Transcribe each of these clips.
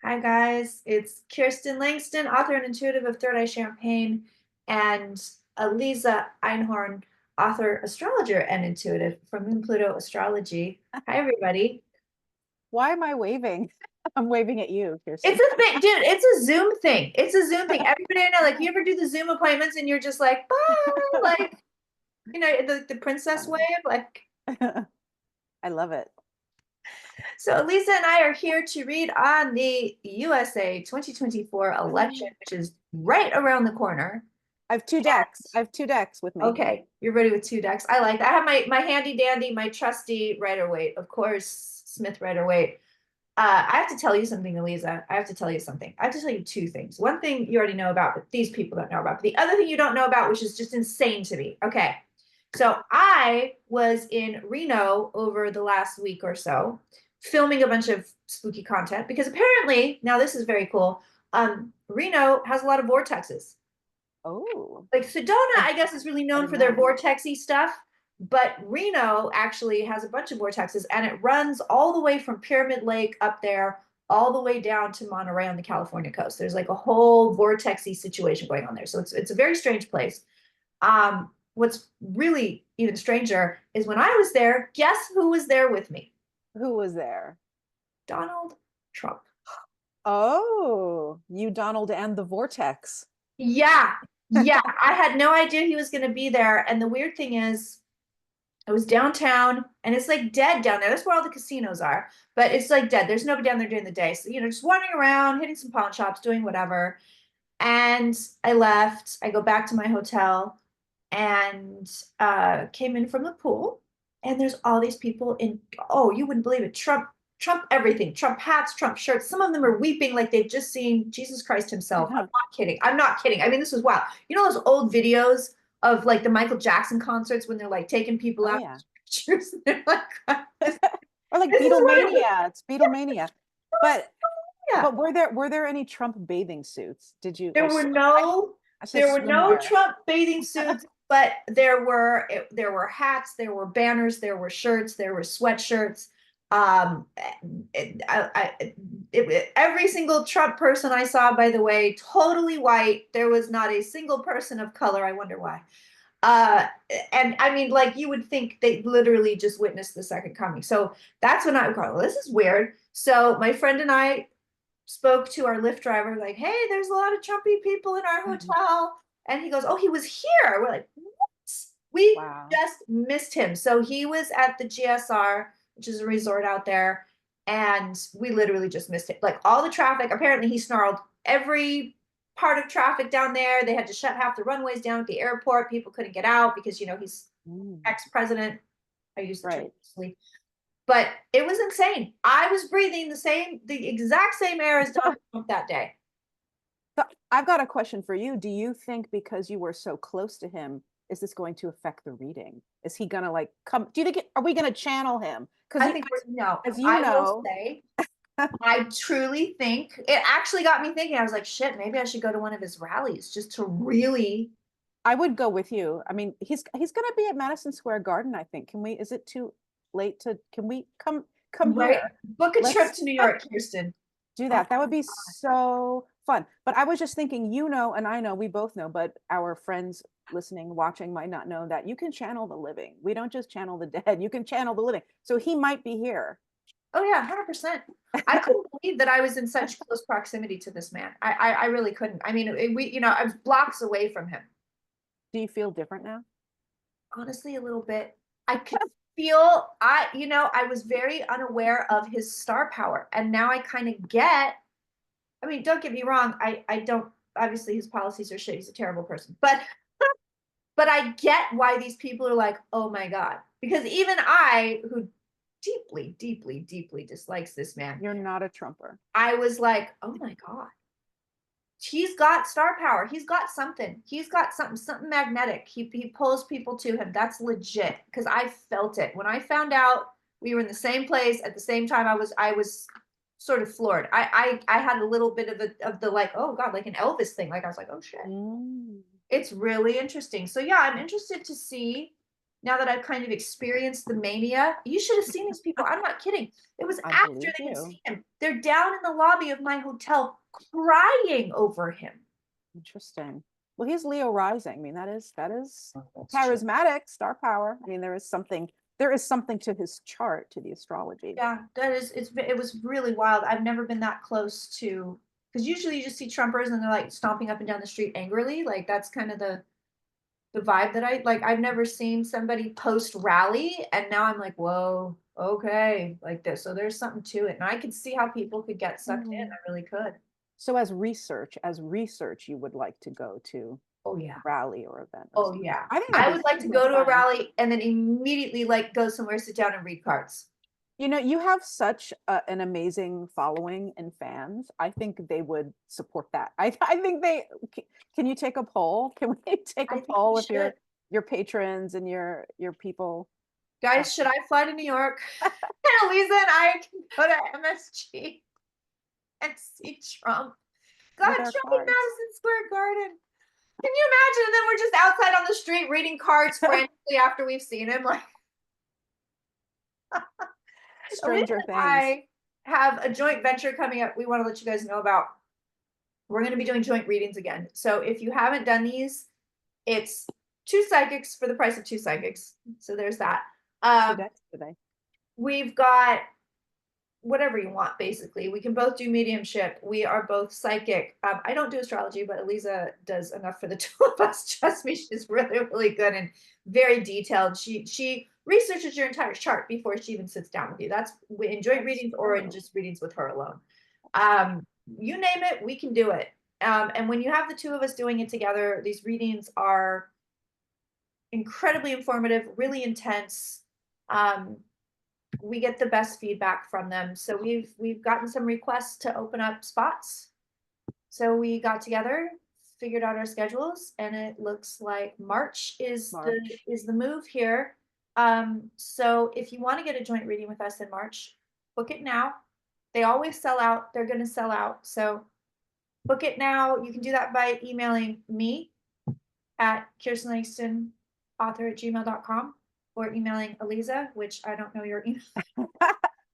Hi guys, it's Kirsten Langston, author and intuitive of Third Eye Champagne, and Aliza Einhorn, author, astrologer, and intuitive from Moon Pluto Astrology. Hi everybody. Why am I waving? I'm waving at you, It's Kirsten. a thing, dude. It's a Zoom thing. It's a Zoom thing. Everybody I know, like, you ever do the Zoom appointments and you're just like, bye, like, the princess wave, Funny. like. I love it. So Aliza and I are here to read on the USA 2024 election, which is right around the corner. I have two decks. I have two decks with me. Okay, you're ready with two decks. I like that. I have my handy dandy, my trusty Rider-Waite, of course, Smith Rider-Waite. I have to tell you something, Aliza. I have to tell you something. I have to tell you two things. One thing you already know about, but these people don't know about. But the other thing you don't know about, which is just insane to me. Okay, so I was in Reno over the last week or so, filming a bunch of spooky content because apparently, now this is very cool. Reno has a lot of vortexes. Oh, Like Sedona, I, I guess, is really I known didn't for their know. vortexy stuff, but Reno actually has a bunch of vortexes, and it runs all the way from Pyramid Lake up there, all the way down to Monterey on the California coast. There's like a whole vortexy situation going on there, so it's a very strange place. What's really even stranger is when I was there, guess who was there with me? Who was there? Donald Trump. Oh, you, Donald, and the Vortex. Yeah, yeah. I had no idea he was going to be there, and the weird thing is, I was downtown and it's like dead down there. That's where all the casinos are, but it's like dead. There's nobody down there during the day. So, just wandering around, hitting some pawn shops, doing whatever. And I left. I go back to my hotel and came in from the pool. And there's all these people in, oh, you wouldn't believe it. Trump everything, Trump hats, Trump shirts. Some of them are weeping like they've just seen Jesus Christ himself. I'm not kidding. I'm not kidding. I mean, this was wild. You know those old videos of like the Michael Jackson concerts when they're like taking people Oh out yeah. pictures? They're like, this, Or like this is what it was. Beatlemania. It's Beatlemania. But Yeah. but were there any Trump bathing suits? Did you or There were I, no I say there were no swimwear? Trump bathing suits, but there were hats, there were banners, there were shirts, there were sweatshirts. Um, every single Trump person I saw, by the way, totally white. There was not a single person of color. I wonder why. Uh, and I mean, like you would think they literally just witnessed the second coming. So that's when I would go, well, this is weird. So my friend and I spoke to our Lyft driver, like, hey, there's a lot of Trumpy people in our hotel. And he goes, oh, he was here. We're like, what? We Wow. just missed him. So he was at the GSR, which is a resort out there. And we literally just missed it. Like all the traffic, apparently he snarled every part of traffic down there. They had to shut half the runways down at the airport. People couldn't get out because, he's Mm, ex-president. I use the term right. loosely, but it was insane. I was breathing the exact same air as Donald Trump that day. So I've got a question for you. Do you think because you were so close to him, is this going to affect the reading? Is he gonna like come? Do you think are we gonna channel him? Because I you, think no. as you I will know, say, I truly think it actually got me thinking. I was like, shit, maybe I should go to one of his rallies just to really. I would go with you. I mean, he's gonna be at Madison Square Garden, I think. Can we, is it too late to, can we come Right, here? book a trip Let's to New York, Kirsten. do Oh that. That my would be God. so fun. But I was just thinking, and I know, we both know, but our friends listening, watching might not know that you can channel the living. We don't just channel the dead, you can channel the living. So he might be here. Oh yeah, 100%. I couldn't believe that I was in such close proximity to this man. I really couldn't. I mean, I was blocks away from him. Do you feel different now? Honestly, a little bit. I could feel I was very unaware of his star power, and now I kind of get. I mean, don't get me wrong. I don't. Obviously, his policies are shit. He's a terrible person, but I get why these people are like, oh my god, because even I, who deeply, deeply, deeply dislikes this man, You're not a Trumper. I was like, oh my god, he's got star power. He's got something. He's got something magnetic. He pulls people to him. That's legit because I felt it when I found out we were in the same place at the same time. I was sort of floored. I had a little bit of the like, oh god, like an Elvis thing. Like I was like, oh shit. Mm. It's really interesting. So yeah, I'm interested to see now that I've kind of experienced the mania. You should have seen these people. I'm not kidding. It was I after believe they could you. see him. They're down in the lobby of my hotel crying over him. Interesting. Well, he's Leo rising. I mean, that is Oh, that's true. charismatic, star power. I mean, there is something to his chart, to the astrology. Yeah, it was really wild. I've never been that close to, because usually you just see Trumpers and they're like stomping up and down the street angrily. Like that's kind of the vibe that I like. I've never seen somebody post rally, and now I'm like, whoa, okay, like this. So there's something to it, and I could see how people could get sucked in. Mhm. I really could. So as research, you would like to go to Oh a yeah. rally or event or Oh something. yeah. I think that'd I be would like to super go to a fun. rally and then immediately like go somewhere, sit down and read cards. You know, you have such an amazing following and fans. I think they would support that. I think can you take a poll? Can we take a I think we poll if should. your patrons and your people? Guys, should I fly to New York? And Aliza and I can go to MSG and see Trump. God, With our Trump in cards. Madison Square Garden. Can you imagine? And then we're just outside on the street reading cards frantically after we've seen him. Like Aliza Stranger and things. I have a joint venture coming up we want to let you guys know about. We're going to be doing joint readings again. So if you haven't done these, it's two psychics for the price of two psychics. So there's that. Two Um, decks today. we've got whatever you want, basically. We can both do mediumship. We are both psychic. I don't do astrology, but Aliza does enough for the two of us. Trust me, she's really, really good and very detailed. She researches your entire chart before she even sits down with you. That's in joint That's readings or in true. just readings with her alone. That's true. You name it, we can do it. And when you have the two of us doing it together, these readings are incredibly informative, really intense. Um, we get the best feedback from them. So we've gotten some requests to open up spots. So we got together, figured out our schedules, and it looks like March March. is the move here. So if you want to get a joint reading with us in March, book it now. They always sell out. They're going to sell out. So book it now. You can do that by emailing me at kirstenlangstonauthor@gmail.com or emailing Aliza, which I don't know your email.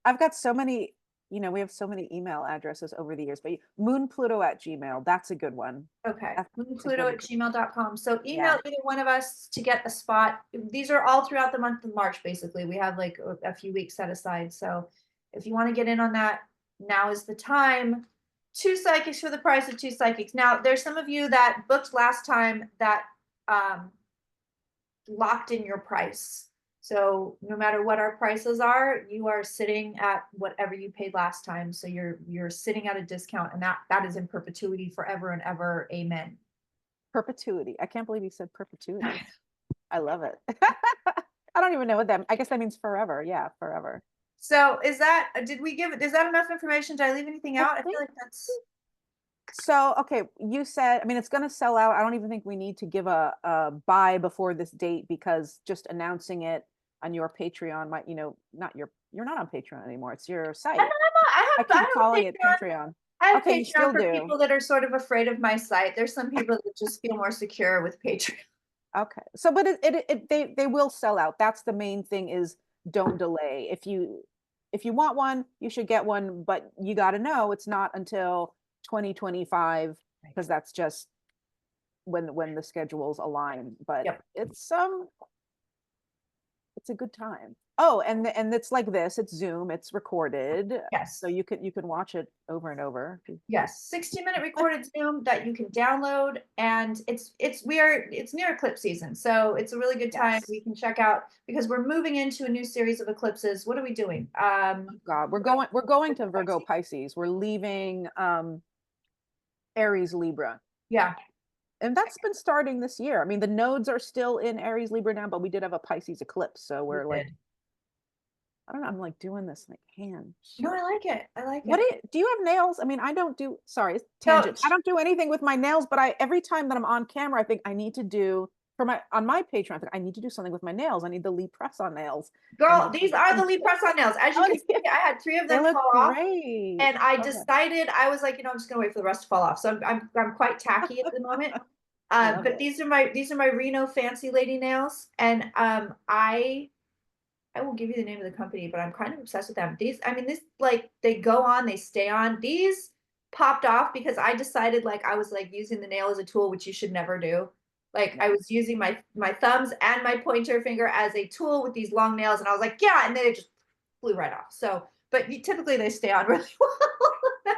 I've got so many, we have so many email addresses over the years, but moonpluto at Gmail, that's a good one. Okay, That's a moonpluto good, at gmail.com. So yeah. email either one of us to get a spot. These are all throughout the month of March, basically. We have like a few weeks set aside. So if you want to get in on that, now is the time. Two psychics for the price of two psychics. Now, there's some of you that booked last time that um, locked in your price. So no matter what our prices are, you are sitting at whatever you paid last time. So you're sitting at a discount, and that is in perpetuity forever and ever. Amen. Perpetuity. I can't believe you said perpetuity. I love it. I don't even know what that, I guess that means forever. Yeah, forever. So did we give is that enough information? Did I leave anything I out? I feel think like that's so. Okay, you said, I mean, it's going to sell out. I don't even think we need to give a buy before this date, because just announcing it on your Patreon might, not you're not on Patreon anymore. It's your I'm site. not, I I keep have a calling it Patreon. Patreon. I have Okay, you Patreon still for do. people that are sort of afraid of my site. There's some people that just feel more secure with Patreon. Okay. So, but they will sell out. That's the main thing, is don't delay. If you want one, you should get one, but you got to know it's not until 2025, because that's just when the schedules align. But Yep. it's a good time. Oh, and it's like this, it's Zoom, it's recorded. So Yes. you can watch it over and over. Yes, 60-minute recorded Zoom that you can download, and it's near eclipse season, so it's a really good time. Yes. We can check out because we're moving into a new series of eclipses. What are we doing? God, we're going to Virgo Pisces. We're leaving Aries Libra. Yeah, And that's been starting this year. I mean, the nodes are still in Aries Libra now, but we did have a Pisces eclipse. So we we're like, did. I don't know, I'm like doing this like hand. No, I like it. I like What it. do you have nails? I mean, I don't do, sorry, So, tangent. I don't do anything with my nails, but every time that I'm on camera, I think I need to do on my Patreon, I think I need to do something with my nails. I need the Lee press on nails and girl, just these are the and Lee press-on nails. As you oh, can see, yeah, I had three of they them look fall off, great. and I Okay. decided I was like, I'm just gonna wait for the rest to fall off. So I'm quite tacky at the moment. I love But it. these are my Reno fancy lady nails, and I will give you the name of the company, but I'm kind of obsessed with them. These, I mean, this like they go on, they stay on. These popped off because I decided like I was like using the nail as a tool, which you should never do. Like Yeah. I was using my thumbs and my pointer finger as a tool with these long nails, and I was like, yeah, and then it just flew right off. So, but typically they stay on really Well,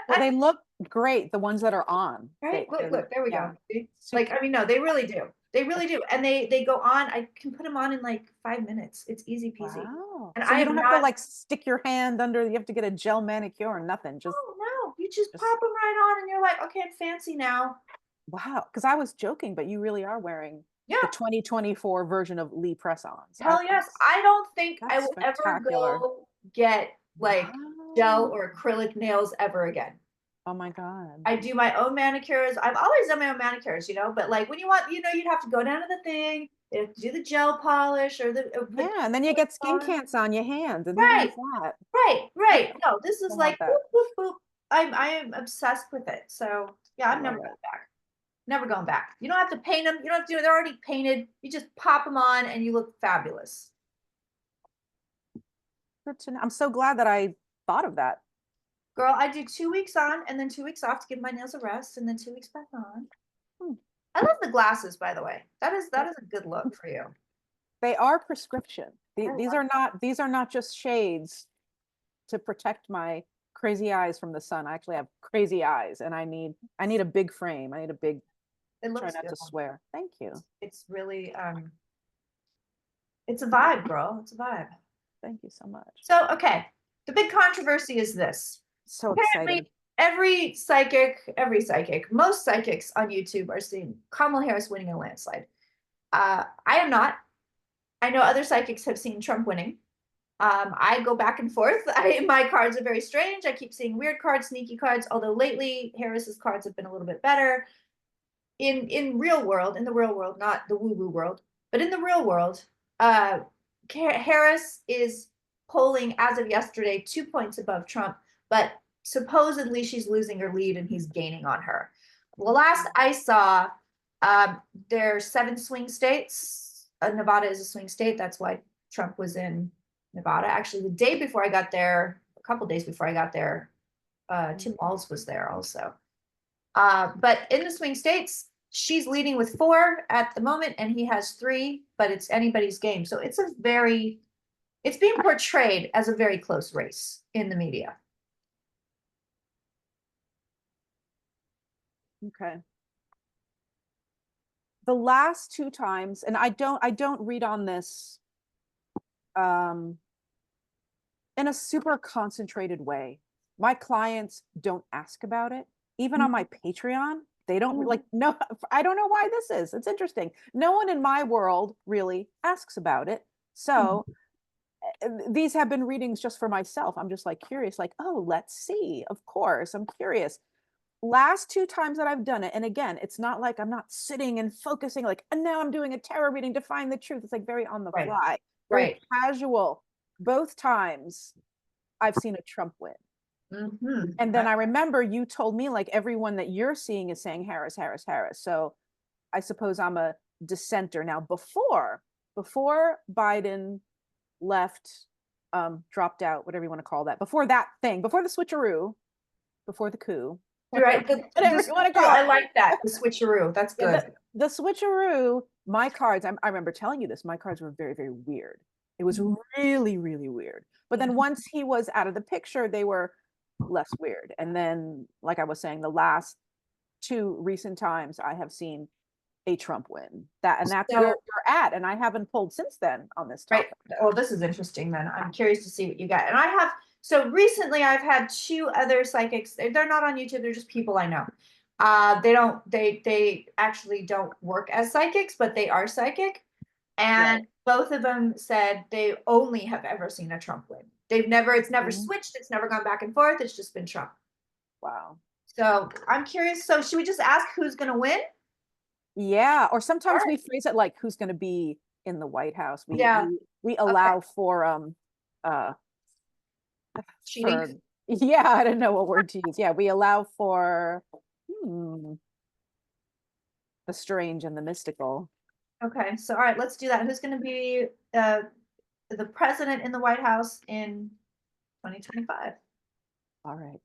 well. they look great, the ones that are on. Right? Look, They're look, there we yeah, go. See? super. Like, I mean, no, they really do. They really do. And they go on. I can put them on in like 5 minutes. It's easy peasy. Wow. And So I you have don't have to not, like stick your hand under, you have to get a gel manicure or nothing. oh no, you just Just pop them right on and you're like, okay, I'm fancy now. wow. Because I was joking, but you really are wearing the Yeah, 2024 version of Lee press-ons. hell yes. I don't think I That's will ever spectacular. go get like gel Wow. or acrylic nails ever again. Oh my God. I do my own manicures. I've always done my own manicures, but like when you want, you'd have to go down to the thing, you have to do the gel polish or the or put Yeah, and then you get skin on. cancer on your hands, and who Right, wants that? right, right. No, this is Don't like want that. boop, boop, boop. I am obsessed with it. So yeah, I I'm never love going it. back. Never going back. You don't have to paint them. You don't have to do it. They're already painted. You just pop them on and you look fabulous. Good to know. I'm so glad that I thought of that. Girl, I do 2 weeks on and then 2 weeks off to give my nails a rest and then 2 weeks back on. Hmm. I love the glasses, by the way. That is They, that is a good look for you. they are prescription. I These love are not just shades to protect my crazy eyes from the sun. I actually have crazy eyes, and I need a big frame. I need a big. it. It Try looks not good. to swear. Thank you. It's really it's a vibe, girl. It's a vibe. Thank you so much. So, okay. The big controversy is this. So exciting. Apparently, most psychics on YouTube are seeing Kamala Harris winning a landslide. I am not. I know other psychics have seen Trump winning. I go back and forth. My cards are very strange. I keep seeing weird cards, sneaky cards. Although lately Harris's cards have been a little bit better. In the real world, not the woo woo world, but in the real world, uh, Harris is polling as of yesterday 2 points above Trump, but supposedly she's losing her lead and he's gaining on her. The last I saw, um, there are 7 swing states. Nevada is a swing state. That's why Trump was in Nevada. Actually, the day before I got there, a couple days before I got there, Tim Walz was there also. But in the swing states, she's leading with 4 at the moment, and he has 3, but it's anybody's game. So it's being portrayed as a very close race in the media. Okay. The last two times, and I don't read on this um in a super concentrated way. My clients don't ask about it. Even on my Patreon, they don't like, no, I don't know why this is. It's interesting. No one in my world really asks about it. So these have been readings just for myself. I'm just like curious, like, oh, let's see. Of course, I'm curious. Last two times that I've done it, and again, it's not like I'm not sitting and focusing, like, and now I'm doing a tarot reading to find the truth. It's like very on the Right, fly, very right. casual. Both times I've seen a Trump win. Mm-hmm. And then I remember you told me like everyone that you're seeing is saying Harris, Harris, Harris. So I suppose I'm a dissenter. Now before Biden left, dropped out, whatever you want to call that, before that thing, before the switcheroo, before the coup, Right. whatever you want to call I it. like that. The switcheroo. That's Yeah, good. the switcheroo, my cards, I remember telling you this, my cards were very, very weird. It was really, really weird. But then once he was out of the picture, they were less weird. And then, like I was saying, the last two recent times I have seen a Trump win. That's where So, you're at. And I haven't pulled since then on this right. topic. Well, this is interesting then. I'm curious to see what you got. And so recently I've had 2 other psychics. They're not on YouTube. They're just people I know. They actually don't work as psychics, but they are psychic. Right. And both of them said they only have ever seen a Trump win. It's never Mhm. switched. It's never gone back and forth. It's just been Trump. Wow. So I'm curious. So should we just ask who's going to win? Yeah. Or All sometimes right. we phrase it like who's going to be in the White House. Yeah. We Okay. allow uh for Cheating. yeah, I don't know what word to use. Yeah, we allow for hmm, the strange and the mystical. Okay, so all right, let's do that. Who's going to be the president in the White House in 2025? All right.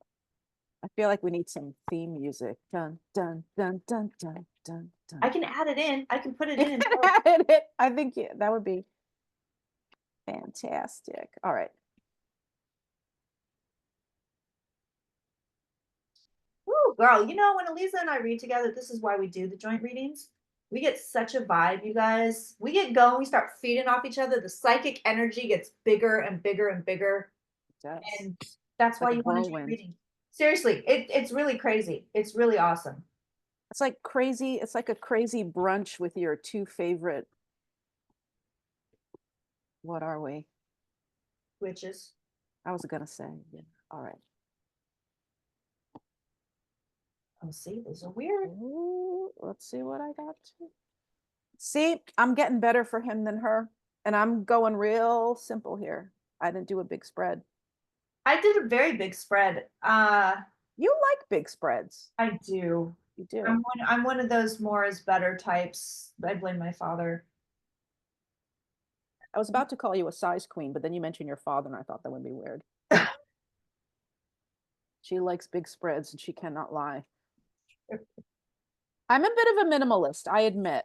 I feel like we need some theme music. Dun dun dun dun dun dun I dun. can add it in. I can put it You in and can tell it. add it. I think that would be fantastic. All right. Woo, girl, you know, when Aliza and I read together, this is why we do the joint readings. We get such a vibe, you guys. We get going, we start feeding off each other. The psychic energy gets bigger and bigger and bigger. It does. And that's why Like a you want to join whirlwind. reading. Seriously, it's really crazy. It's really awesome. It's like crazy. It's like a crazy brunch with your two favorite. What are we? Witches. I was gonna say. Yeah. All right. Oh, see, those are weird. Ooh, let's see what I got. See, I'm getting better for him than her, and I'm going real simple here. I didn't do a big spread. I did a very big spread. You like big spreads. I do. You do. I'm one of those more is better types. I blame my father. I was about to call you a size queen, but then you mentioned your father, and I thought that would be weird. She likes big spreads, and she cannot lie. I'm a bit of a minimalist, I admit.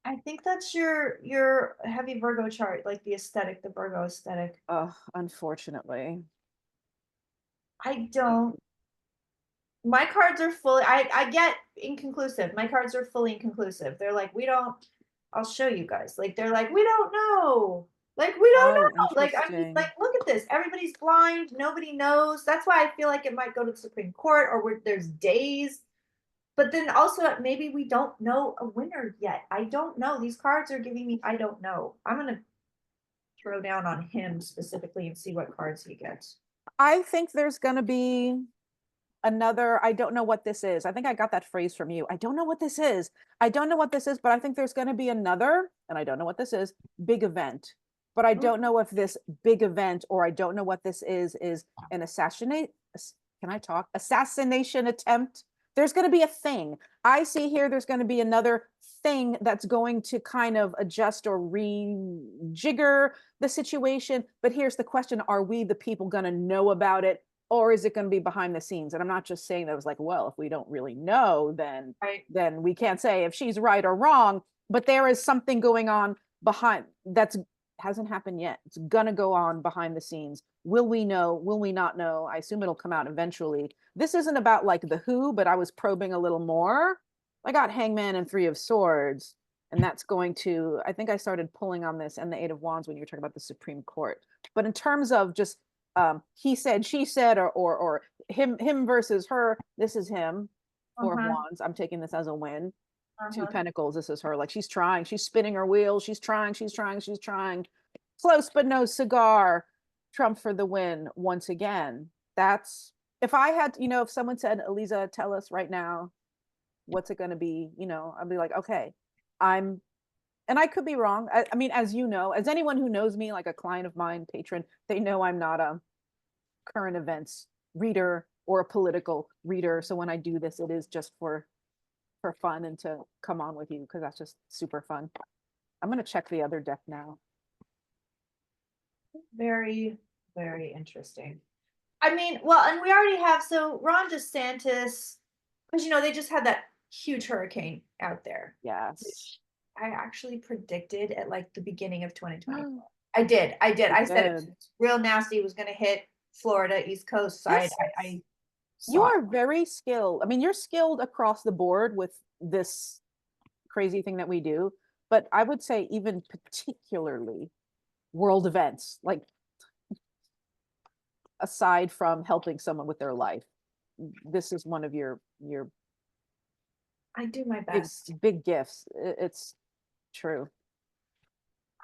I think that's your heavy Virgo chart, like the aesthetic, the Virgo aesthetic. Unfortunately. I don't. My cards are fully. I get inconclusive. My cards are fully inconclusive. They're like we don't. I'll show you guys. Like they're like we don't know. Like we don't Oh, know. Like I mean, like interesting. look at this. Everybody's blind. Nobody knows. That's why I feel like it might go to the Supreme Court or where there's days. But then also maybe we don't know a winner yet. I don't know. These cards are giving me. I don't know. I'm gonna throw down on him specifically and see what cards he gets. I think there's going to be another. I don't know what this is. I think I got that phrase from you. I don't know what this is. I don't know what this is, but I think there's going to be another, and I don't know what this is, big event. But I don't know if this big event, or I don't know what this is an assassinate. Can I talk? Assassination attempt. There's going to be a thing. I see here there's going to be another thing that's going to kind of adjust or rejigger the situation. But here's the question: are we the people going to know about it, or is it going to be behind the scenes? And I'm not just saying that. It was like, well, if we don't really know, Right. then we can't say if she's right or wrong. But there is something going on behind that's hasn't happened yet. It's gonna go on behind the scenes. Will we know? Will we not know? I assume it'll come out eventually. This isn't about like the who, but I was probing a little more. I got Hangman and Three of Swords, and that's going to. I think I started pulling on this and the Eight of Wands when you were talking about the Supreme Court. But in terms of just he said, she said, or him versus her, this is him. Four of Uh-huh. Wands. I'm taking this as a win. Two Uh-huh. Pentacles, this is her. Like she's trying, she's spinning her wheels, she's trying, she's trying, she's trying. Close but no cigar. Trump for the win once again. That's if I had, if someone said, Aliza, tell us right now, what's it going to be? I'd be like, okay, I'm, and I could be wrong. I mean, as you know, as anyone who knows me, like a client of mine, patron, they know I'm not a current events reader or a political reader. So when I do this, it is just for fun and to come on with you because that's just super fun. I'm going to check the other deck now. Very, very interesting. I mean, well, and we already have so Ron DeSantis, because they just had that huge hurricane out there, Yes. which I actually predicted at like the beginning of 2024. I did. I said it was real nasty, was gonna hit Florida, East Coast side. This I you saw it. are very skilled. I mean, you're skilled across the board with this crazy thing that we do, but I would say even particularly world events, like aside from helping someone with their life, this is one of your I do my big best. big gifts. It's true.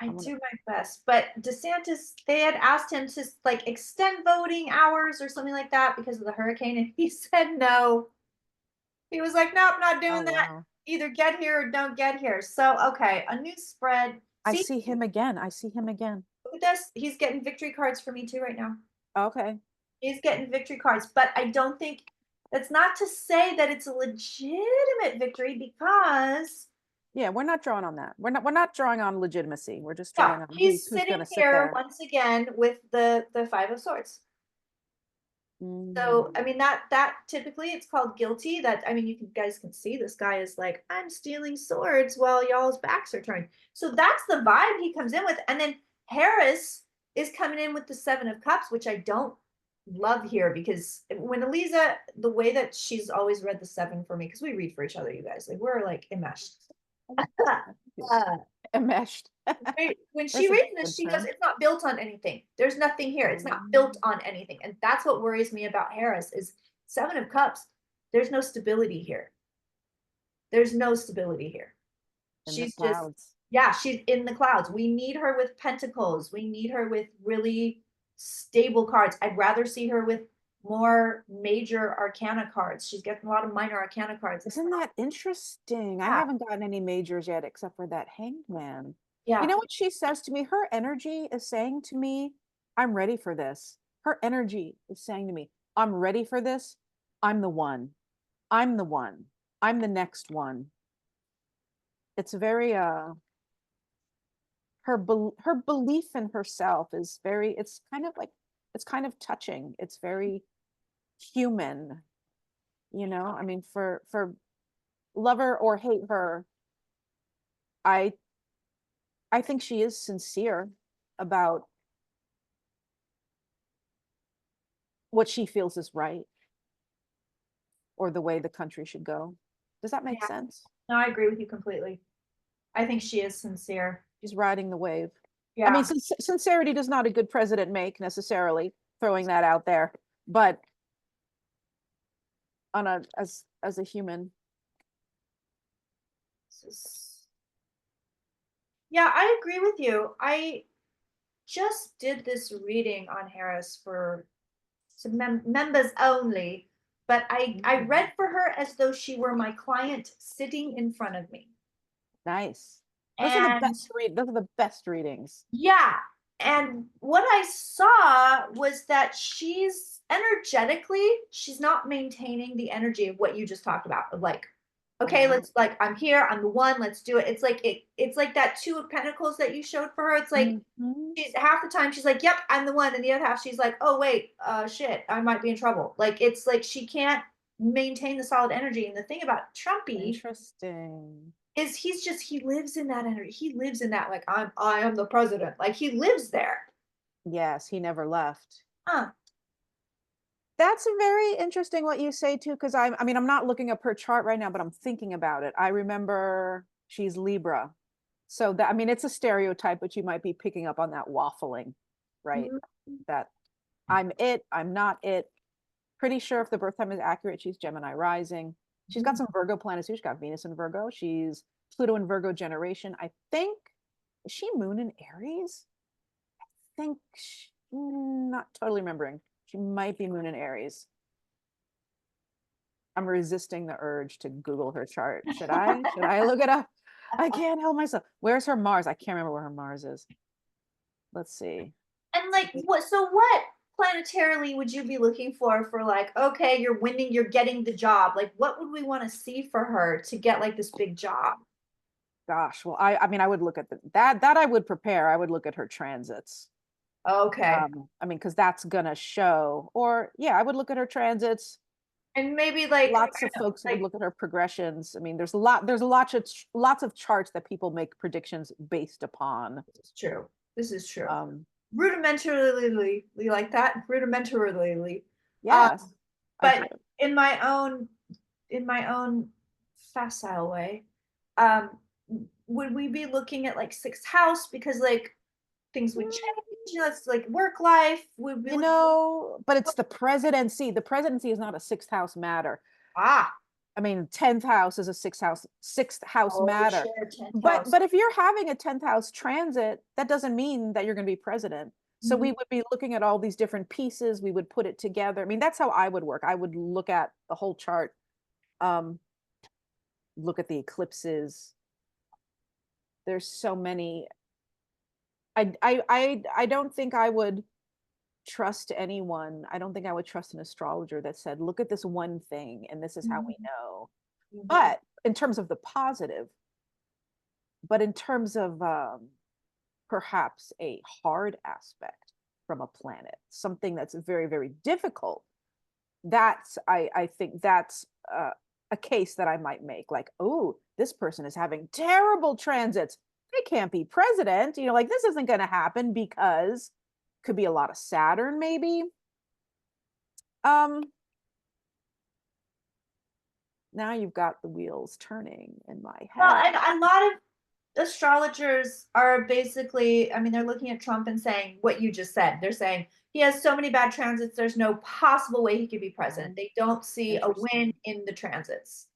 I I'm gonna, do my best. But DeSantis, they had asked him to like extend voting hours or something like that because of the hurricane, and he said no. He was like, nope, not oh doing that. wow. Either get here or don't get here. So, okay, a new spread. I See, see him again. I see him again. look at this. He's getting victory cards for me too right now. Okay. He's getting victory cards, but I don't think That's not to say that it's a legitimate victory because Yeah, we're not drawing on that. We're not drawing on legitimacy. We're just no, drawing on he's who's sitting gonna sit here there. once again with the Five of Swords. So, I Mm. mean, that typically it's called guilty. That, I mean, you can, guys can see this guy is like, I'm stealing swords while y'all's backs are turned. So that's the vibe he comes in with. And then Harris is coming in with the Seven of Cups, which I don't love here because when Aliza, the way that she's always read the seven for me, because we read for each other, you guys, like we're like enmeshed. Uh, Enmeshed. when she There's a reads this, good she goes, term. "It's not built on anything. There's nothing here. It's not built Um, on anything." And that's what worries me about Harris is Seven of Cups. There's no stability here. There's no stability here. in the She's just, clouds. yeah, she's in the clouds. We need her with pentacles. We need her with really stable cards. I'd rather see her with more major arcana cards. She's getting a lot of minor arcana cards. Isn't that interesting? I Yeah, haven't gotten any majors yet except for that hanged man. You yeah. know what she says to me? Her energy is saying to me, I'm ready for this. Her energy is saying to me, I'm ready for this. I'm the one. I'm the one. I'm the next one. It's very her belief in herself is very, it's kind of like, it's kind of touching. It's very human, you know? I mean, for love her or hate her, I I think she is sincere about what she feels is right or the way the country should go. Does that make Yeah. sense? No, I agree with you completely. I think she is sincere. She's riding the wave. I mean, Yeah. sincerity does not a good president make necessarily, throwing that out there, but on a as a human. Yeah, I agree with you. I just did this reading on Harris for some members only, but I Mm, read for her as though she were my client sitting in front of me. nice. And Those are the best readings. yeah, and what I saw was that she's energetically, she's not maintaining the energy of what you just talked about, of like, okay, Right. let's, like, I'm here, I'm the one, let's do it. It's like it's like that Two of Pentacles that you showed for her. It's like Mhm. she's half the time she's like, yep, I'm the one, and the other half she's like, oh wait, shit, I might be in trouble. Like it's like she can't maintain the solid energy. And the thing about Trumpy Interesting. is he lives in that energy. He lives in that, like, I am the president. Like he lives there. Yes, he never left. Huh. That's a very interesting what you say too, because I mean, I'm not looking up her chart right now, but I'm thinking about it. I remember she's Libra. So that, I mean, it's a stereotype, but you might be picking up on that waffling, right? Mhm. That I'm it, I'm not it. Pretty sure if the birth time is accurate, she's Gemini rising. She's got some Virgo planets too. She's got Venus in Virgo. She's Pluto in Virgo generation. I think, is she Moon in Aries? Think not totally remembering. She might be Moon in Aries. I'm resisting the urge to Google her chart. Should I? Should I look it up? I can't help myself. Where's her Mars? I can't remember where her Mars is. Let's see. And like what, so what planetarily would you be looking for like, okay, you're winning, you're getting the job. Like what would we want to see for her to get like this big job? Gosh, well, I mean, I would look at that I would prepare. I would look at her transits. Okay. I mean, because that's gonna show, or yeah, I would look at her transits. And maybe like, I Lots don't of know, folks would like look at her progressions. I mean, there's lots of charts that people make predictions based upon. this is true. This is true. Um, Rudimentarily like that. Rudimentarily. Um, yes, I do. but in my own facile way, um, would we be looking at like sixth house because like things would change? You know, it's like work life. Would be You looking know, but at, it's the presidency. The presidency is not a sixth house matter. ah, I mean, 10th house is a sixth house oh matter. sure, 10th But house. but if you're having a 10th house transit, that doesn't mean that you're going to be president. So Mhm. we would be looking at all these different pieces. We would put it together. I mean, that's how I would work. I would look at the whole chart, um, look at the eclipses. There's so many. I don't think I would. trust anyone. I don't think I would trust an astrologer that said, look at this one thing and this is how we Mhm. know. Mhm. But in terms of the positive, but in terms of perhaps a hard aspect from a planet, something that's very, very difficult, that's, I think that's a case that I might make. Like, oh, this person is having terrible transits. They can't be president. You know, like this isn't going to happen because could be a lot of Saturn, maybe. Um, Now you've got the wheels turning in my Well, head. and a lot of astrologers are basically, I mean, they're looking at Trump and saying what you just said. They're saying he has so many bad transits, there's no possible way he could be president. Oh, They don't see a win interesting. in the transits.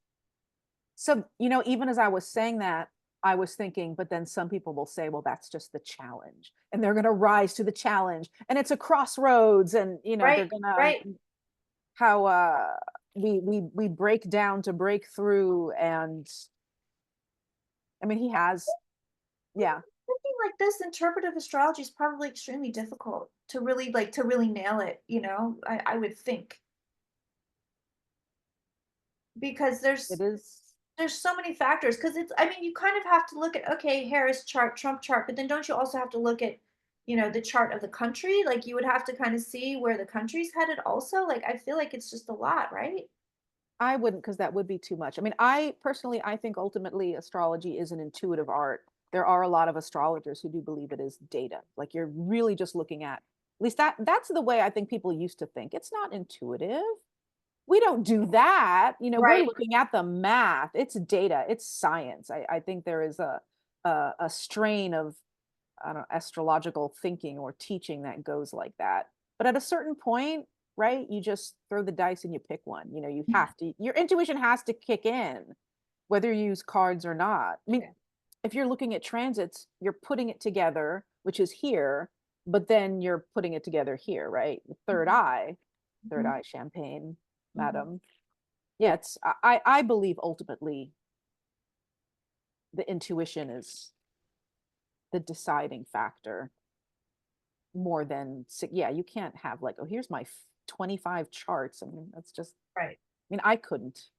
So, you know, even as I was saying that, I was thinking, but then some people will say, well, that's just the challenge. And they're going to rise to the challenge. And it's a crossroads. And, you know, they're Right, going to, right. how we break down to break through. And I mean, he has, yeah, Something like this, interpretive astrology is probably extremely difficult to really to really nail it, I would think. Because it there's is. there's so many factors because it's I mean you kind of have to look at okay Harris chart Trump chart but then don't you also have to look at the chart of the country like you would have to kind of see where the country's headed also like I feel like it's just a lot right. I wouldn't, because that would be too much. I mean, I personally, I think ultimately astrology is an intuitive art. There are a lot of astrologers who do believe it is data. Like you're really just looking at least that's the way I think people used to think. It's not intuitive. We don't do that. You know, we're Right. looking at the math. It's data. It's science. I think there is a strain of, I don't know, astrological thinking or teaching that goes like that. But at a certain point, right, you just throw the dice and you pick one. You know, you have to, your intuition has to kick in, whether you use cards or not. I mean, Yeah. if you're looking at transits, you're putting it together, which is here, but then you're putting it together here, right? The Mhm, third mhm, eye champagne, mhm. madam. Yeah, it's I believe ultimately the intuition is the deciding factor more than yeah, you can't have like, oh, here's my 25 charts. I mean, that's just, Right. I mean, I couldn't.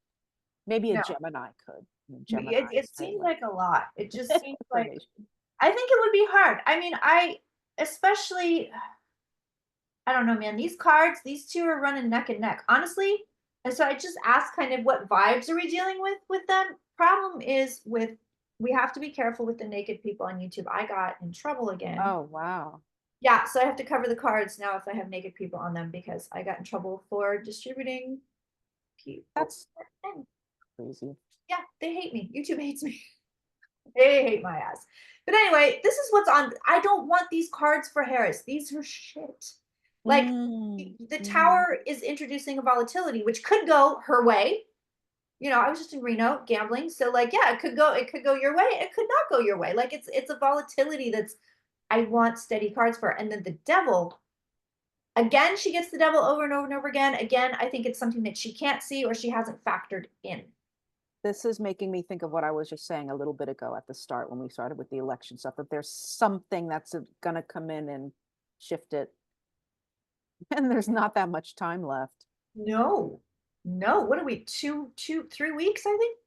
Maybe a No, Gemini could. I mean, it Gemini's very seems like like a lot it just seems like information. I think it would be hard I mean I especially I don't know, man. These cards, these two are running neck and neck, honestly. And so I just asked kind of what vibes are we dealing with them? Problem is with we have to be careful with the naked people on YouTube. I got in trouble again. Oh, wow. Yeah, so I have to cover the cards now if I have naked people on them because I got in trouble for distributing people. That's And crazy. yeah, they hate me. YouTube hates me. They hate my ass. But anyway, this is what's on. I don't want these cards for Harris. These are shit. Like Mm, the mm. tower is introducing a volatility, which could go her way. I was just in Reno gambling, so like, yeah, it could go your way. It could not go your way. Like it's a volatility that's I want steady cards for. And then the devil, again, she gets the devil over and over and over again. Again, I think it's something that she can't see or she hasn't factored in. This is making me think of what I was just saying a little bit ago at the start when we started with the election stuff, that there's something that's going to come in and shift it. And there's not that much time left. No, no. What are we? 3 weeks, I think.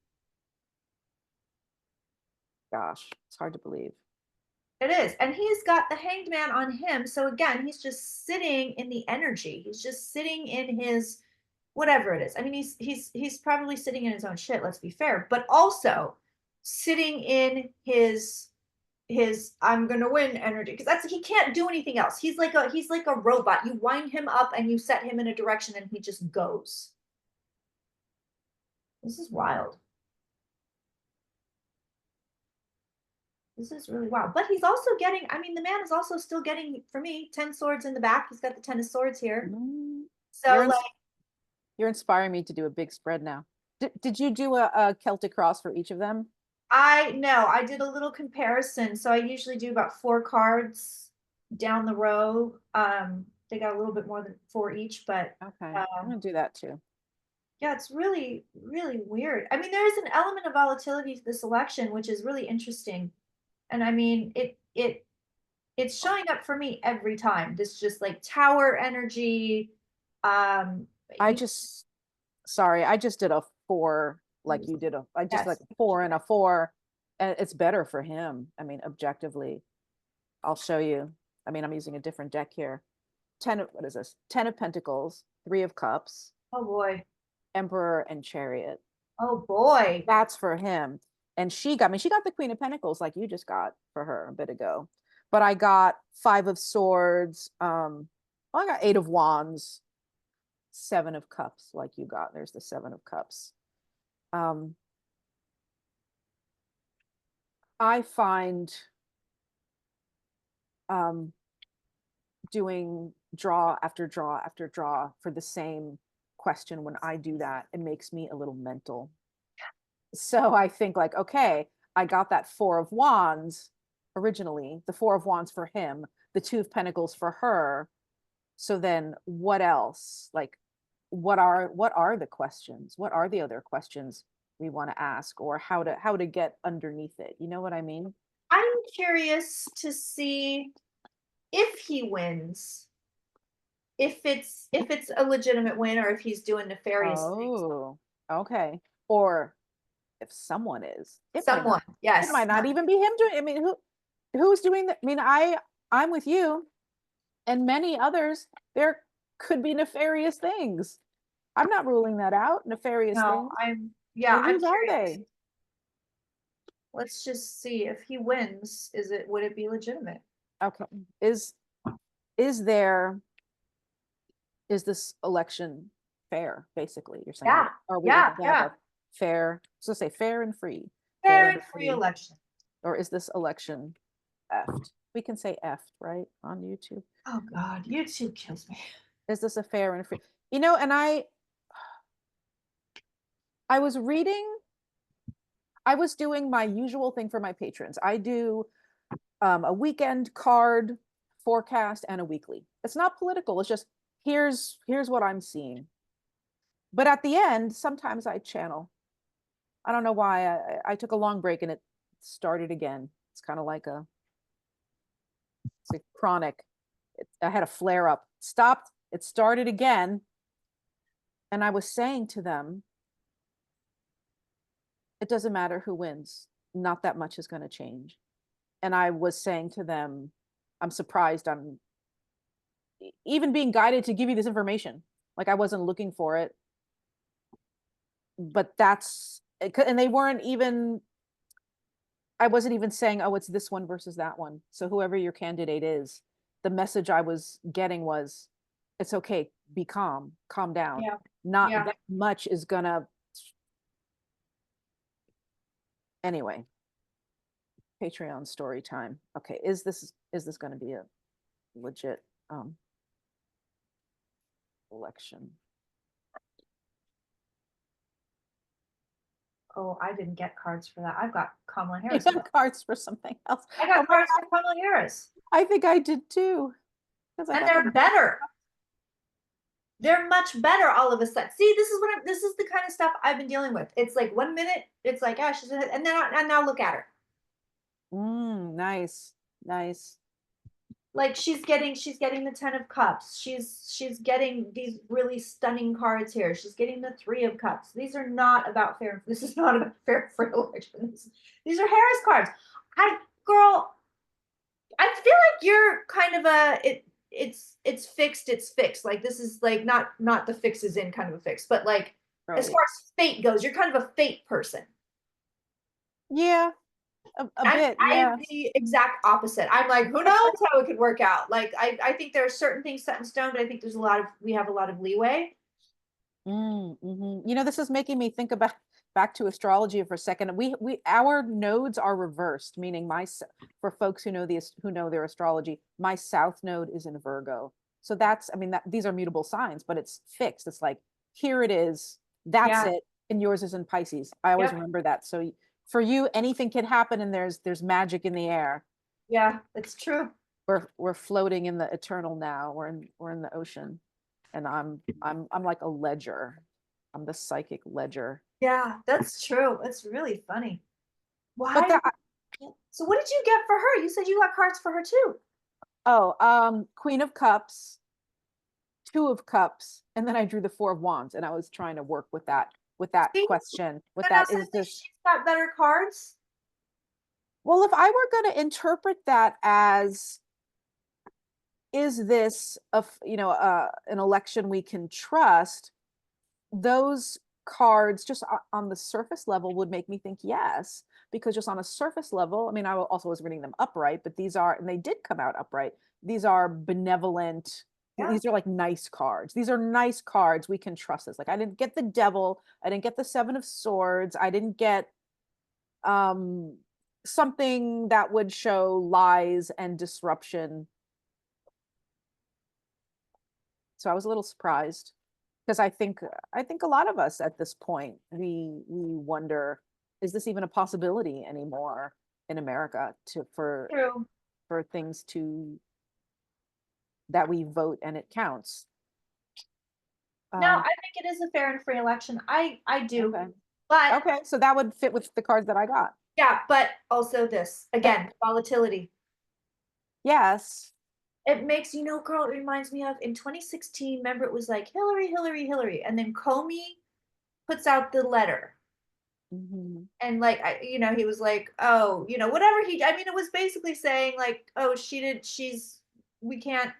Gosh, it's hard to believe. It is. And he's got the hanged man on him. So again, he's just sitting in the energy. He's just sitting in his whatever it is. I mean, he's probably sitting in his own shit, let's be fair, but also sitting in his I'm gonna win energy. Because that's he can't do anything else. He's like a robot. You wind him up and you set him in a direction and he just goes. This is wild. This is really wild. But he's also getting, I mean, the man is also still getting, for me, 10 swords in the back. He's got the 10 of swords here. Mm, You're So, like, you're inspiring me to do a big spread now. Did you do a Celtic cross for each of them? I know I did a little comparison. So I usually do about 4 cards down the row. They got a little bit more than four each, but Okay, I'm um, gonna do that too. yeah, it's really, really weird. I mean, there is an element of volatility to this election, which is really interesting. And I mean, it it's showing up for me every time. This just like tower energy. Um, I you, just, sorry, I just did a 4 like you did I just like yes. a 4 and a 4, and it's better for him. I mean, objectively, I'll show you. I mean, I'm using a different deck here. What is this? 10 of Pentacles, 3 of Cups, Oh boy. Emperor, and Chariot. Oh boy. That's for him. And she got the Queen of Pentacles like you just got for her a bit ago. But I got 5 of Swords. I got 8 of Wands, 7 of Cups like you got. There's the 7 of Cups. Um, I find um, doing draw after draw after draw for the same question, when I do that, it makes me a little mental. So I think like, okay, I got that 4 of Wands originally, the 4 of Wands for him, the 2 of Pentacles for her. So then what else? Like, what are the questions? What are the other questions we want to ask, or how to get underneath it? You know what I mean? I'm curious to see if he wins, if it's a legitimate win or if he's doing nefarious things. Oh, okay. Or if someone is, Someone, it yes. might not even be him doing. I mean, who's doing that? I mean, I'm with you and many others. There could be nefarious things. I'm not ruling that out. Nefarious No, things. yeah, But I'm whose are curious. they? Let's just see if he wins, would it be legitimate? Okay. Is is there is this election fair? Basically, you're saying, Yeah, are we yeah, able to have yeah. a fair? So say fair and free, fair Fair and and free free, election. or is this election effed? We can say effed, right, on YouTube. Oh God, YouTube kills me. Is this a fair and free? And I was reading, I was doing my usual thing for my patrons. I do a weekend card forecast and a weekly. It's not political. It's just here's what I'm seeing. But at the end, sometimes I channel. I don't know why. I took a long break and it started again. It's kind of like it's a chronic. I had a flare up. Stopped. It started again. And I was saying to them, it doesn't matter who wins. Not that much is going to change. And I was saying to them, I'm surprised I'm even being guided to give you this information. Like I wasn't looking for it, but and they weren't even, I wasn't even saying, oh, it's this one versus that one. So whoever your candidate is, the message I was getting was, it's okay, be calm down. Yeah, Not yeah. that much is gonna, anyway. Patreon story time. Okay, is this going to be a legit election? Oh, I didn't get cards for that. I've got Kamala You Harris. got cards for something else. I Oh got my cards God, for Kamala Harris, I think I did too. Because I and got the they're better. They're much better all of a sudden. See, this is the kind of stuff I've been dealing with. It's like 1 minute, it's like, ah, she's and then and now look at her. nice, nice. Like she's getting the 10 of cups. She's getting these really stunning cards here. She's getting the 3 of cups. These are not about fair. This is not about fair for election. These are Harris cards. I girl, I feel like you're kind of it's fixed, it's fixed. Like this is like not the fix is in kind of a fix, but like as Right. far as fate goes, you're kind of a fate person. Yeah, a bit. I'm Yeah. the exact opposite. I'm like, who knows how it could work out? Like I think there are certain things set in stone, but I think we have a lot of leeway. This is making me think about back to astrology for a second. Our nodes are reversed, meaning for folks who know their astrology, my south node is in Virgo. So that's, I mean, that these are mutable signs, but it's fixed. It's like, here it is, that's Yeah. it, and yours is in Pisces. I always Yep. remember that. So for you, anything can happen, and there's magic in the air. Yeah, it's true. We're floating in the eternal now. We're in the ocean, and I'm like a ledger. I'm the psychic ledger. Yeah, that's true. It's really funny. But Why? that So what did you get for her? You said you got cards for her too. Oh, Queen of Cups, Two of Cups, and then I drew the Four of Wands, and I was trying to work with that See, question, with Vanessa that is thinks this. she's got better cards. Well, if I were going to interpret that as, is this an election we can trust? Those cards just on the surface level would make me think yes, because just on a surface level, I mean, I also was reading them upright, but these are, and they did come out upright. These are benevolent. Yeah. These are like nice cards. These are nice cards. We can trust this. Like I didn't get the devil. I didn't get the Seven of Swords. I didn't get um something that would show lies and disruption. So I was a little surprised because I think a lot of us at this point we wonder, is this even a possibility anymore in America to True. for things to that we vote and it counts. No, Um, I think it is a fair and free election. I do. okay. But Okay, so that would fit with the cards that I got. yeah, but also this And again, volatility. yes. It makes, girl, it reminds me of in 2016, remember it was like Hillary, Hillary, Hillary, and then Comey puts out the letter. Mhm. And like he was like, oh, whatever I mean, it was basically saying like, oh, we can't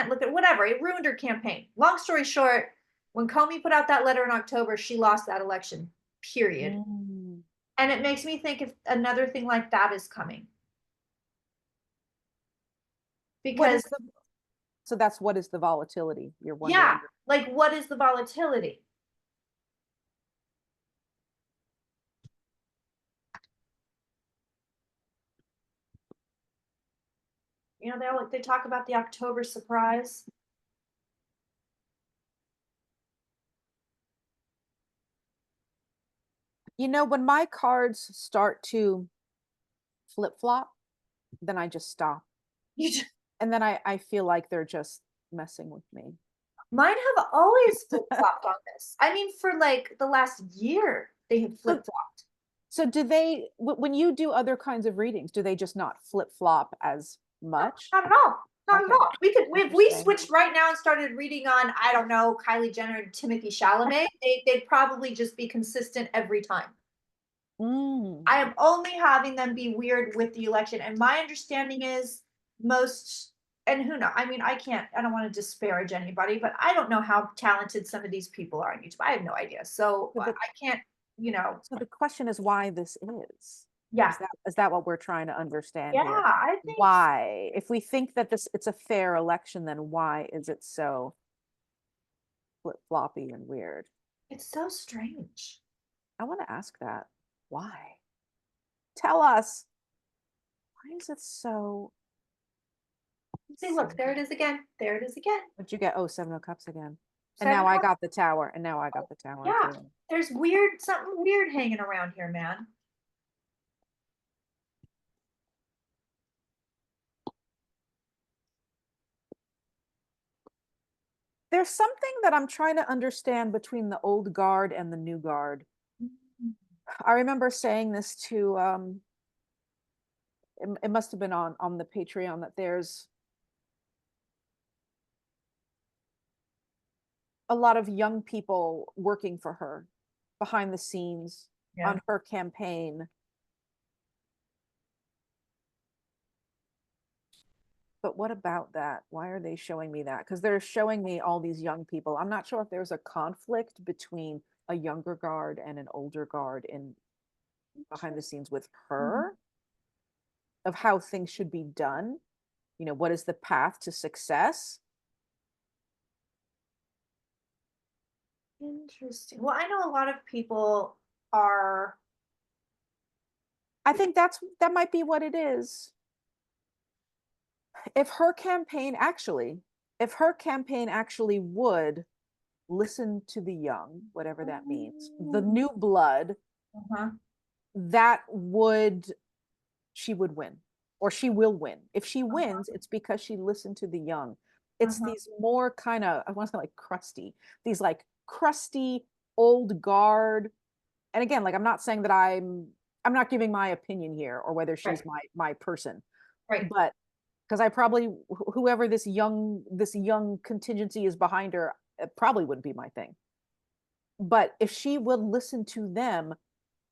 look at whatever. It ruined her campaign. Long story short, when Comey put out that letter in October, she lost that election, period. Mm. And it makes me think if another thing like that is coming. What Because is the so that's what is the volatility? You're yeah, wondering. like what is the volatility? They talk about the October surprise. When my cards start to flip flop, then I just stop. You just, And then I feel like they're just messing with me. mine have always flip flopped on this. I mean, for like the last year, they have So, flip flopped. so do they, when you do other kinds of readings, do they just not flip flop as No, much? not at all. Not at Okay, all. If we interesting. switched right now and started reading on, I don't know, Kylie Jenner and Timothy Chalamet, they'd probably just be consistent every time. Mm. I am only having them be weird with the election. And my understanding is most, and who knows? I mean, I don't want to disparage anybody, but I don't know how talented some of these people are on YouTube. I have no idea. So So I the, can't, so the question is why this is. yeah. Is that what we're trying to understand Yeah, here? I think Why? If we think that it's a fair election, then why is it so flip floppy and weird? it's so strange. I want to ask that. Why? Tell us. Why is it so? See, look, there it is again. There it is again. What'd you get? Oh, Seven of Cups again. And Seven now I cups. got the tower. And now I got the tower Yeah, too. there's something weird hanging around here, man. There's something that I'm trying to understand between the old guard and the new guard. I remember saying this to it must have been on the Patreon, that there's a lot of young people working for her behind the scenes Yeah. on her campaign. But what about that? Why are they showing me that? Because they're showing me all these young people. I'm not sure if there's a conflict between a younger guard and an older guard in behind the scenes with her, of how things should be done. What is the path to success? Interesting. Well, I know a lot of people are. I think that might be what it is. If her campaign actually, if her campaign actually would listen to the young, whatever that means, the new blood, Uh-huh. that would, she would win, or she will win. If she Uh-huh. wins, it's because she listened to the young. It's Uh-huh. these more kind of, I want to say like crusty, these like crusty old guard. And again, like I'm not saying that I'm not giving my opinion here or whether Right. she's my person, Right. but because I probably whoever this young contingency is behind her, it probably wouldn't be my thing. But if she would listen to them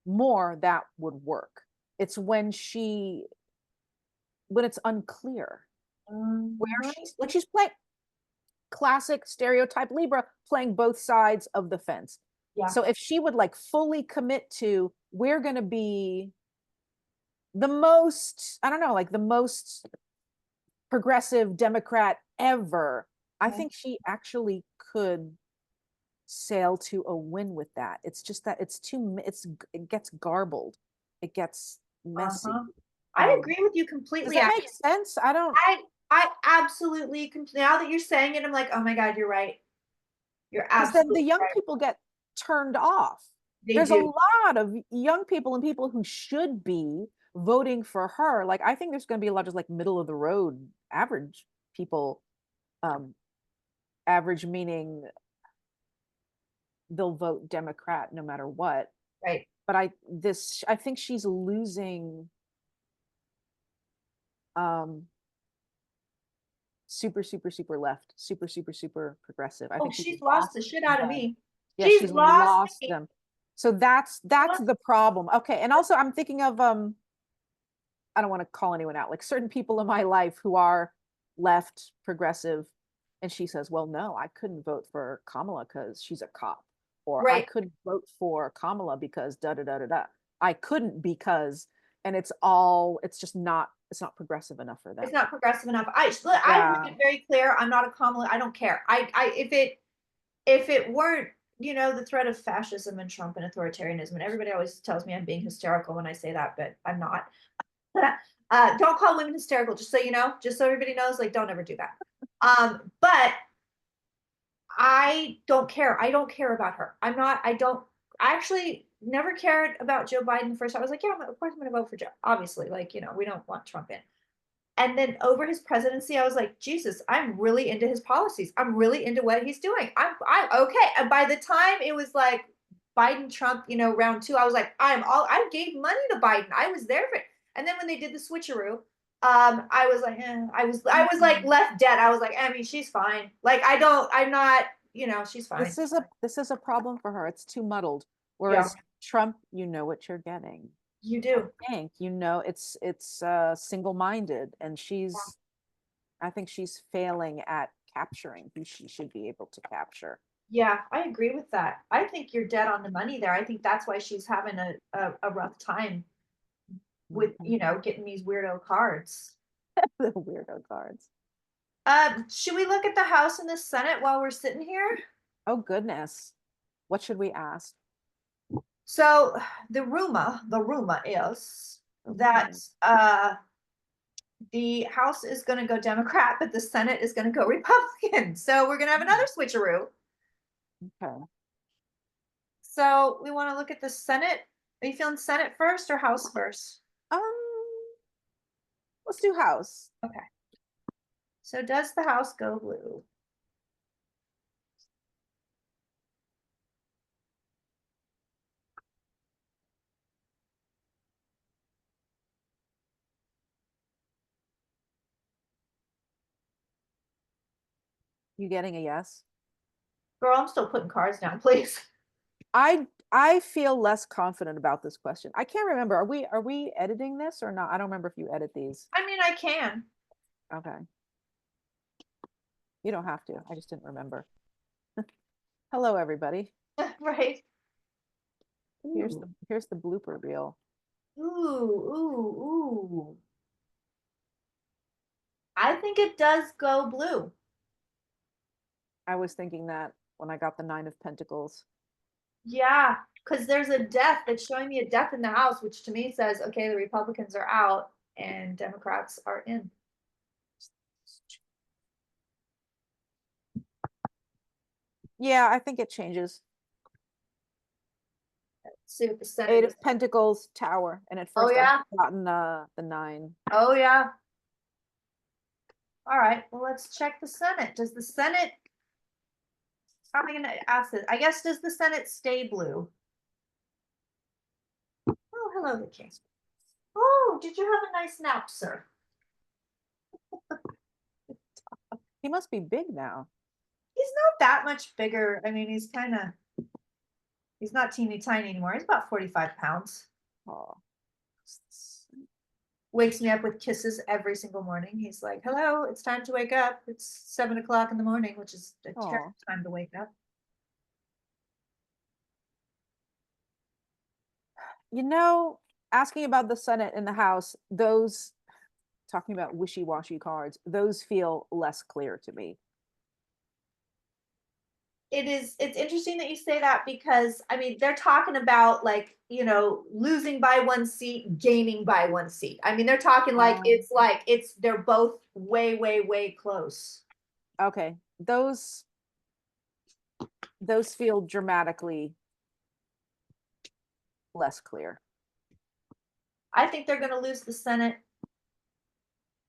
more, that would work. It's when it's unclear where Right. she's playing classic stereotype Libra, playing both sides of the fence. Yeah. So if she would like fully commit to, we're going to be the most, I don't know, like the most progressive Democrat ever, I Okay. think she actually could sail to a win with that. It's just that it gets garbled. It gets messy. Uh-huh. I agree with you Does completely, that make actually. sense? I don't, I absolutely now that you're saying it, I'm like, oh my God, you're right. You're because then the absolutely young right. people get turned off. They There's a do. lot of young people and people who should be voting for her. Like I think there's going to be a lot of just like middle of the road average people. Um, average meaning they'll vote Democrat no matter what. Right. But I think she's losing um super left, super progressive. I Oh, think she's she's lost lost the shit out of them. me. Yeah, She's she's lost lost me. them. So that's the problem. Okay, and also I'm thinking of I don't want to call anyone out, like certain people in my life who are left progressive, and she says, well, no, I couldn't vote for Kamala because she's a cop, or I Right. couldn't vote for Kamala because da da da da da. I couldn't because, and it's not progressive enough for It's them. not progressive enough. I make Yeah. it very clear. I'm not a Kamala. I don't care. If it weren't, the threat of fascism and Trump and authoritarianism, and everybody always tells me I'm being hysterical when I say that, but I'm not. Don't call women hysterical, just so you know, just so everybody knows, like, don't ever do that. But I don't care. I don't care about her. I actually never cared about Joe Biden first. I was like, yeah, of course I'm going to vote for Joe. Obviously, like, we don't want Trump in. And then over his presidency, I was like, Jesus, I'm really into his policies. I'm really into what he's doing. I'm okay. And by the time it was like Biden, Trump, round two, I was like, I gave money to Biden. I was there for it. And then when they did the switcheroo, I was like, I was like left dead. I was like, I mean, she's fine. Like, I'm not, she's fine. This is a problem for her. It's too muddled. Yeah, Whereas Trump, you know what you're getting. you I do. think, it's single-minded, and I think she's failing at capturing who she should be able to capture. Yeah, I agree with that. I think you're dead on the money there. I think that's why she's having a rough time with, Mhm. getting these weirdo cards. The weirdo cards. Should we look at the House and the Senate while we're sitting here? Oh goodness. What should we ask? So the rumor is that Mhm. the House is going to go Democrat, but the Senate is going to go Republican. So we're going to have another switcheroo. Okay. So we want to look at the Senate. Are you feeling Senate first or House first? Um, let's do house. Okay. So does the House go blue? You getting a yes? Girl, I'm still putting cards down, please. I feel less confident about this question. I can't remember. Are we editing this or not? I don't remember if you edit these. I mean, I can. Okay. You don't have to. I just didn't remember. Hello, everybody. Right. Here's Ooh. the blooper reel. Ooh. I think it does go blue. I was thinking that when I got the Nine of Pentacles. Yeah, because there's a death that's showing me a death in the House, which to me says, okay, the Republicans are out and Democrats are in. Yeah, I think it changes. Let's see what the Senate Eight is. of Pentacles, Tower, and at Oh first I'd yeah. gotten the nine. Oh yeah. All right. Well, let's check the Senate. Does the Senate? How am I going to ask this? I guess does the Senate stay blue? Oh, hello, the king. Oh, did you have a nice nap, sir? He must be big now. He's not that much bigger. I mean, he's not teeny tiny anymore. He's about 45 pounds. Oh, Wakes me up with kisses every single morning. He's like, hello, it's time to wake up. It's 7 o'clock in the morning, which is a terrible oh. time to wake up. You know, asking about the Senate in the House, those talking about wishy-washy cards, those feel less clear to me. It's interesting that you say that because I mean they're talking about like, losing by 1 seat, gaining by 1 seat. I mean, they're talking like it's they're both way, way, way close. Okay, those feel dramatically less clear. I think they're gonna lose the Senate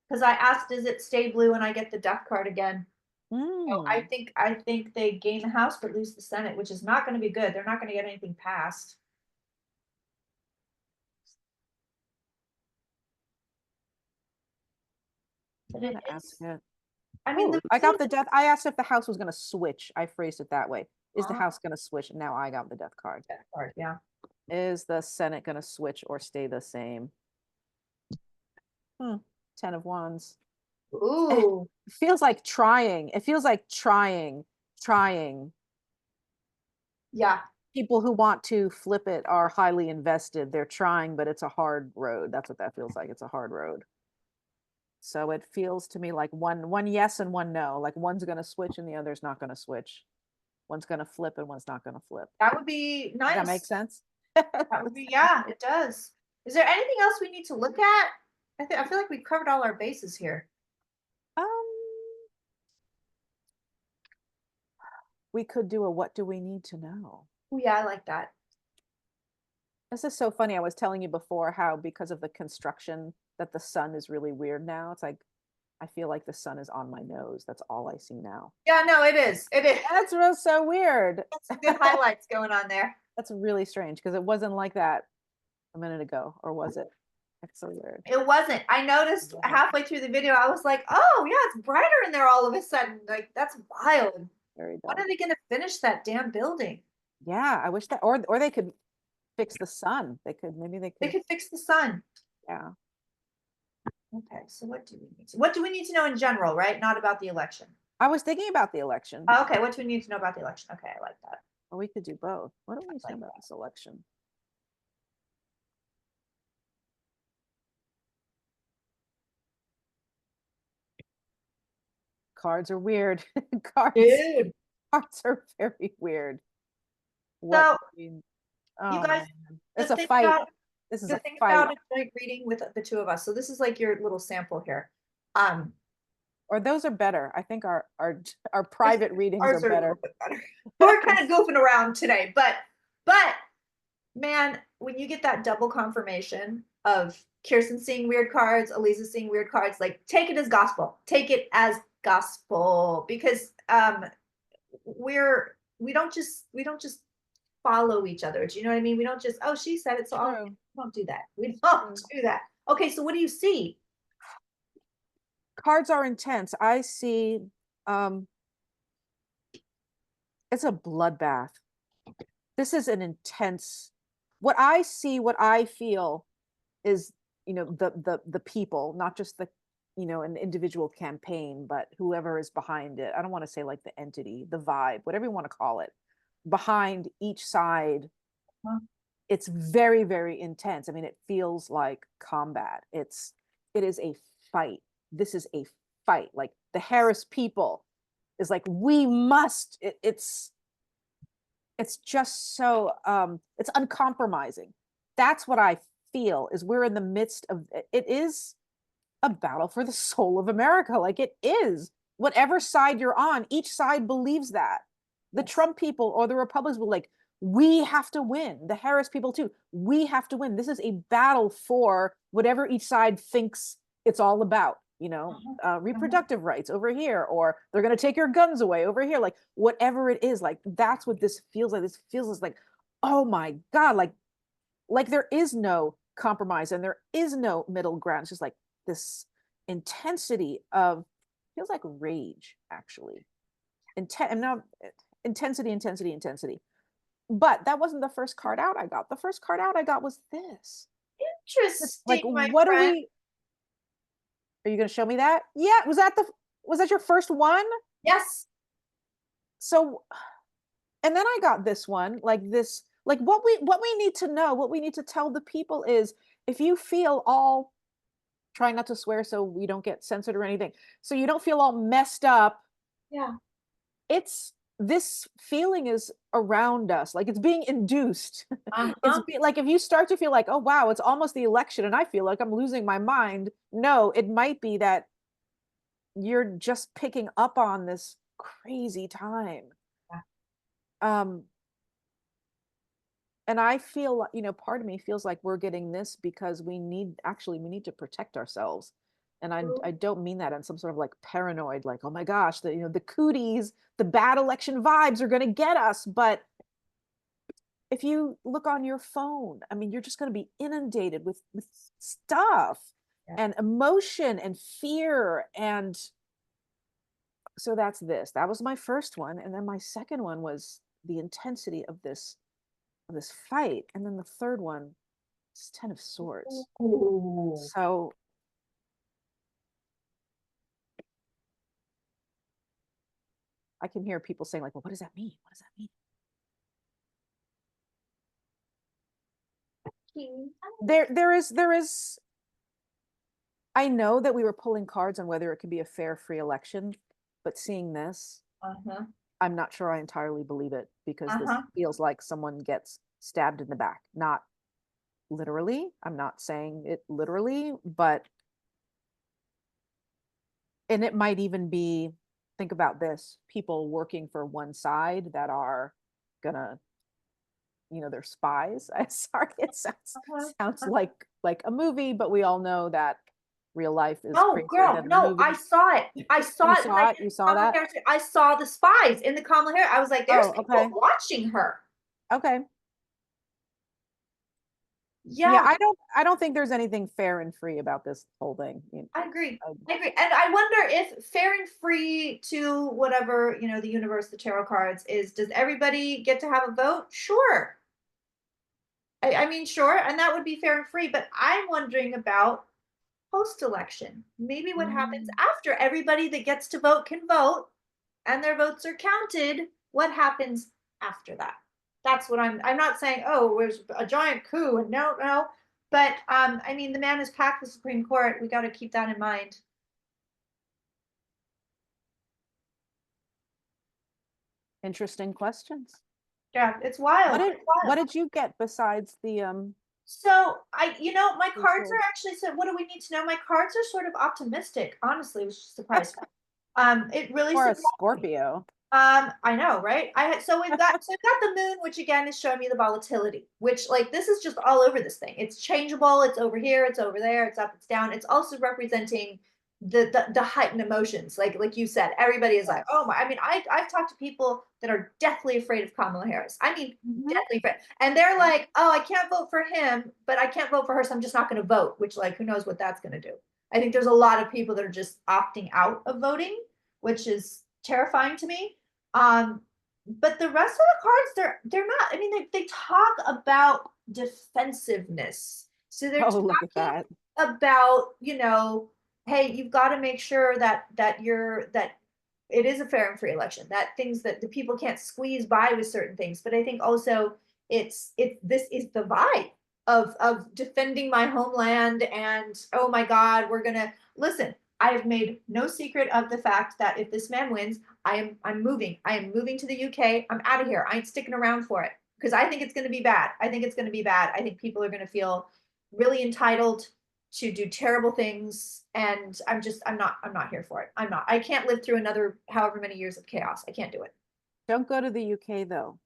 because I asked, does it stay blue and I get the death card again? So I Mm. think I think they gain the House but lose the Senate, which is not gonna be good. They're not gonna get anything passed. But I'm it gonna ask is, it. I mean, Oh, I got the death. I asked if the House was gonna switch. I phrased it that way. Is the House gonna switch? And now I got the death card. death card, yeah. Is the Senate gonna switch or stay the same? 10 of Wands. It Ooh, feels like trying. It feels like trying. yeah. People who want to flip it are highly invested. They're trying, but it's a hard road. That's what that feels like. It's a hard road. So it feels to me like one yes and one no. Like one's gonna switch and the other's not gonna switch. One's gonna flip and one's not gonna flip. That would be Does that make nice. sense? That would be, yeah, it does. Is there anything else we need to look at? I feel like we've covered all our bases here. Um, we could do a what do we need to know? Oh yeah, I like that. This is so funny. I was telling you before how because of the construction that the sun is really weird now. It's like I feel like the sun is on my nose. That's all I see now. Yeah, no, it is. It is. That's real so weird. That's some good highlights going on there. That's really strange because it wasn't like that a minute ago, or was it? It's so weird. It wasn't. I noticed halfway through the video, I was like, oh yeah, it's brighter in there all of a sudden. Like, that's wild. Very When dumb. are they gonna finish that damn building? Yeah, I wish that, or they could fix the sun. Maybe they They could. could fix the sun. Yeah. Okay, so what do we need to know in general, right? Not about the election. I was thinking about the election. Oh, okay, what do we need to know about the election? Okay, I like that. Or we could do both. What do we need to Like know about this election? Cards are weird. cards dude. cards are very weird. What So you oh guys, man. the It's a thing fight. about This is the a thing fight. about a joint reading with the two of us. So this is like your little sample here. Um, Or those are better. I think our private readings are ours are a little better. bit better. We're kind of goofing around today, but man, when you get that double confirmation of Kirsten seeing weird cards, Aliza seeing weird cards, like take it as gospel. Take it as gospel because we don't just follow each other. Do you know what I mean? We don't just, oh, she said it, so I'll True. we don't do that. We don't True. do that. Okay, so what do you see? Cards are intense. I see um it's a bloodbath. This is an intense what I see, what I feel is, the people, not just an individual campaign, but whoever is behind it. I don't want to say like the entity, the vibe, whatever you want to call it, behind each side. Huh? It's very, very intense. I mean, it feels like combat. It is a fight. This is a fight. Like the Harris people is like, we must, it's just so it's uncompromising. That's what I feel is we're in the midst of it is a battle for the soul of America. Like it is. Whatever side you're on, each side believes that. The Yes. Trump people or the Republicans will like, we have to win. The Harris people too. We have to win. This is a battle for whatever each side thinks it's all about, Uh-huh. Uh-huh. reproductive rights over here, or they're going to take your guns away over here. Like whatever it is, like that's what this feels like. This feels like, oh my God, like there is no compromise and there is no middle ground. It's just like this intensity of feels like rage, actually. And now intensity, intensity, intensity. But that wasn't the first card out I got. The first card out I got was this. Like, Interesting, my what are friend. we? Are you going to show me that? Yeah. Was that your first one? Yes. So, and then I got this one, like this, like what we need to know, what we need to tell the people is, if you feel all, trying not to swear so we don't get censored or anything, so you don't feel all messed up, Yeah. it's, this feeling is around us, like it's being induced. Uh-huh. Like, if you start to feel like, oh wow, it's almost the election and I feel like I'm losing my mind, no, it might be that you're just picking up on this crazy time. Yeah. um and I feel, part of me feels like we're getting this because we need to protect ourselves. And I don't mean that in some sort of like paranoid, like, oh my gosh, the cooties, the bad election vibes are going to get us. But if you look on your phone, I mean, you're just going to be inundated with stuff Yeah. and emotion and fear. And so that was my first one. And then my second one was the intensity of this fight. And then the third one is 10 of Swords. Ooh. So I can hear people saying, like, well, what does that mean? What does that mean? There is I know that we were pulling cards on whether it could be a fair, free election, but seeing this, Uh-huh. I'm not sure I entirely believe it, because this Uh-huh. feels like someone gets stabbed in the back. Not literally. I'm not saying it literally, but, and it might even be, think about this, people working for one side that are gonna, they're spies. I'm sorry, it Uh-huh. sounds like a movie, but we all know that real life is No, crazier girl, than the no, I movie. saw it. I saw You it when I saw did it? You the saw Kamala that? Harris. I saw the spies in the Kamala Harris. I was like, there's Oh, people okay. watching her. Okay. Yeah, Yeah, I don't think there's anything fair and free about this whole thing. I agree. I- I agree. And I wonder if fair and free to whatever, the universe, the tarot cards is, does everybody get to have a vote? Sure. I mean, sure. And that would be fair and free. But I'm wondering about post-election. Maybe what happens Mm. after everybody that gets to vote can vote and their votes are counted. What happens after that? That's what I'm not saying, oh, there's a giant coup and no, no. But I mean, the man has packed the Supreme Court. We got to keep that in mind. Interesting questions. Yeah, it's What wild. did It's what wild. did you get besides the So my the cards are swords? actually, so what do we need to know? My cards are sort of optimistic, honestly, which surprised me. It really Or a surprised me. Scorpio? I know, right? I had so we've got the moon, which again is showing me the volatility, which like this is just all over this thing. It's changeable, it's over here, it's over there, it's up, it's down. It's also representing the heightened emotions. Like you said, everybody is like, oh Yes. my, I mean, I've talked to people that are deathly afraid of Kamala Harris. I mean, Mhm. deathly afraid. And they're like, oh, I can't vote for him, but I can't vote for her, so I'm just not gonna vote, which like who knows what that's gonna do. I think there's a lot of people that are just opting out of voting, which is terrifying to me. um, but the rest of the cards, they're not. I mean, they talk about defensiveness. So they're Oh, look at talking that. about, hey, you've got to make sure that it is a fair and free election. That things that the people can't squeeze by with certain things. But I think also this is the vibe of defending my homeland and oh my God, we're gonna listen. I have made no secret of the fact that if this man wins, I'm moving. I am moving to the UK. I'm out of here. I ain't sticking around for it because I think it's going to be bad. I think it's going to be bad. I think people are going to feel really entitled to do terrible things, and I'm not here for it. I'm not. I can't live through another however many years of chaos. I can't do it. Don't go to the UK though.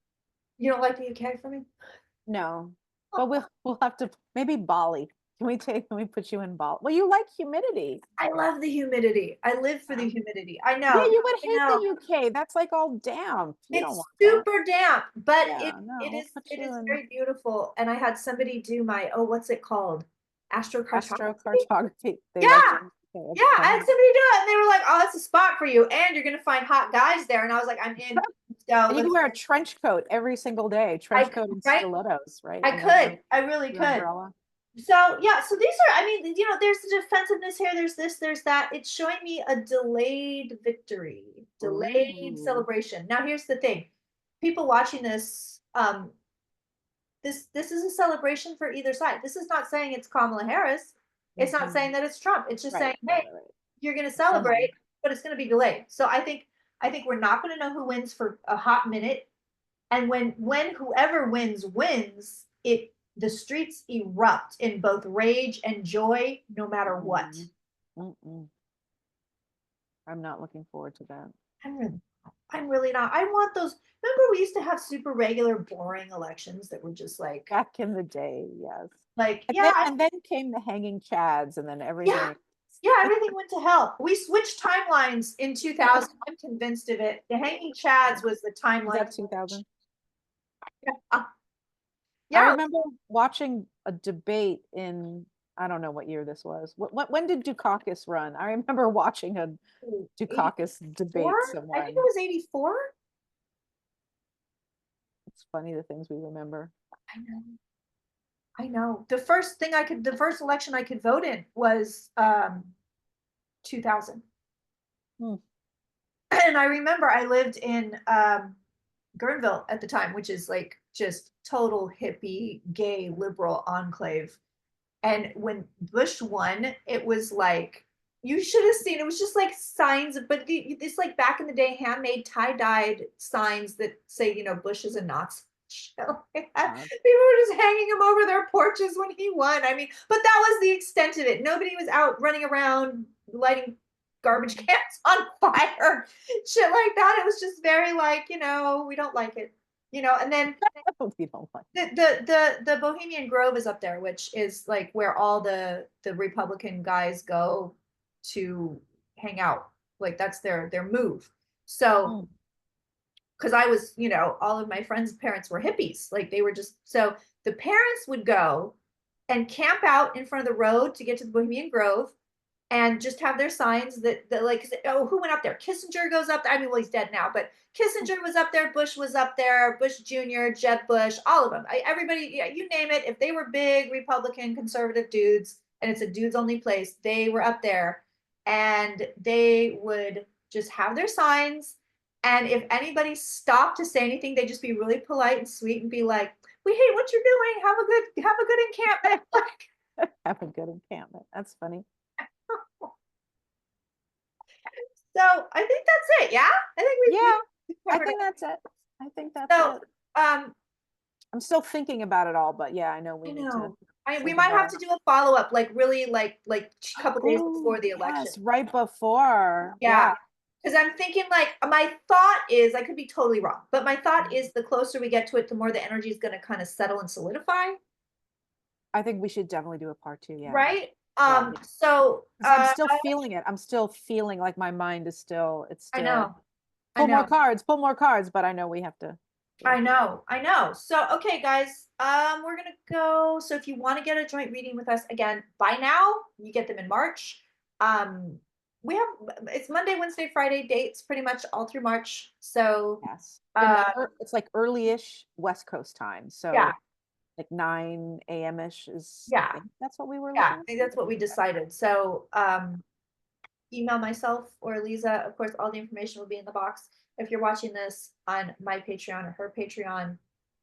You don't like the UK for me? No. But we'll have to, maybe Bali. Can we put you in Bali? Well, you like humidity. I love the humidity. I live for the Um, humidity. I yeah, know. you would I hate the know. UK. That's like all damp. You don't It's want that. super damp, but it Yeah, no, it we'll is put it you is in very beautiful. And I had somebody do my, oh, what's it called? Astrocartography? astrocartography, the Yeah. election. Okay, Yeah, that's I had funny. somebody do it, and they were like, "Oh, that's a spot for you, and you're gonna find hot guys there." And I was like, "I'm in. Let's go. And you can Let's." wear a trench coat every single day, trench coat and Right? stilettos, right? I And then could. I really your could. umbrella. So yeah, so these are, I mean, there's the defensiveness here, there's this, there's that. It's showing me a delayed victory, delayed Ooh. celebration. Now here's the thing. People watching this, this is a celebration for either side. This is not saying it's Kamala Harris. It's not saying Mhm. that it's Trump. It's just Right, saying, right, hey, right, right. you're gonna Someone. celebrate, but it's gonna be delayed. So I think we're not gonna know who wins for a hot minute. And when whoever wins, the streets erupt in both rage and joy, no matter what. Mhm. Mm-mm. I'm not looking forward to that. I'm really, I'm really not. I want those. Remember, we used to have super regular, boring elections that were just Back in the day, yes. And yeah, then and then came the hanging chads, and then yeah, everything. yeah. Everything went to hell. We switched timelines in 2000. I'm convinced of it. The hanging chads was the Was timeline. that 2000? Yeah, I yeah. remember watching a debate in, I don't know what year this was. When did Dukakis run? I remember watching a Dukakis 84. debate I think it someone. was 84. It's funny the things we remember. I know. I know. The first election I could vote in was 2000. Hmm. And I remember I lived in Guerneville at the time, which is like just total hippie, gay, liberal enclave. And when Bush won, it was like you should have seen. It was just like signs, but it's like back in the day, handmade tie-dyed signs that say, Bush is a Nazi. Like that. Uh, People were just hanging him over their porches when he won. I mean, but that was the extent of it. Nobody was out running around lighting garbage cans on fire, shit like that. It was just very like, we don't like it, and then we don't like. the Bohemian Grove is up there, which is like where all the Republican guys go to hang out. Like that's their move. So Mm. because I was, all of my friends' parents were hippies. Like they were just so the parents would go and camp out in front of the road to get to the Bohemian Grove and just have their signs that like, oh, who went up there? Kissinger goes up there. I mean, well, he's dead now, but Kissinger was up there, Bush was up there, Bush Jr., Jeb Bush, all of them. Everybody, yeah, you name it. If they were big Republican conservative dudes, and it's a dudes only place, they were up there, and they would just have their signs. And if anybody stopped to say anything, they'd just be really polite and sweet and be like, "We hate what you're doing. Have a good encampment." Have a good encampment. That's funny. So I think that's it. Yeah, I think Yeah, we I covered it. think that's it. I think that's So it. um, I'm still thinking about it all, but yeah, I know we I need to know. We think might have about to do a follow up, like really, like a couple it. days Ooh, before the election. yes, right before. Yeah, Yeah. because I'm thinking like my thought is I could be totally wrong, but my thought is the closer we get to it, the more the energy is going to kind of settle and solidify, I think we should definitely do a part two. Yeah. right? Yeah. So Because I'm still feeling it. I'm still feeling like my mind is still, it's I still know, I know. pull more cards, but I know we I have to do it. know, I know. So, okay, guys, we're gonna go. So, if you want to get a joint reading with us again, by now you get them in March. Um, we have it's Monday, Wednesday, Friday dates pretty much all through March. So, Yes. And uh, it's like early-ish West Coast time. yeah, So like 9 a.m.-ish is, I yeah, think that's what we were yeah. I looking think for. that's what we decided. So, email myself or Aliza. Of course, all the information will be in the box. If you're watching this on my Patreon or her Patreon,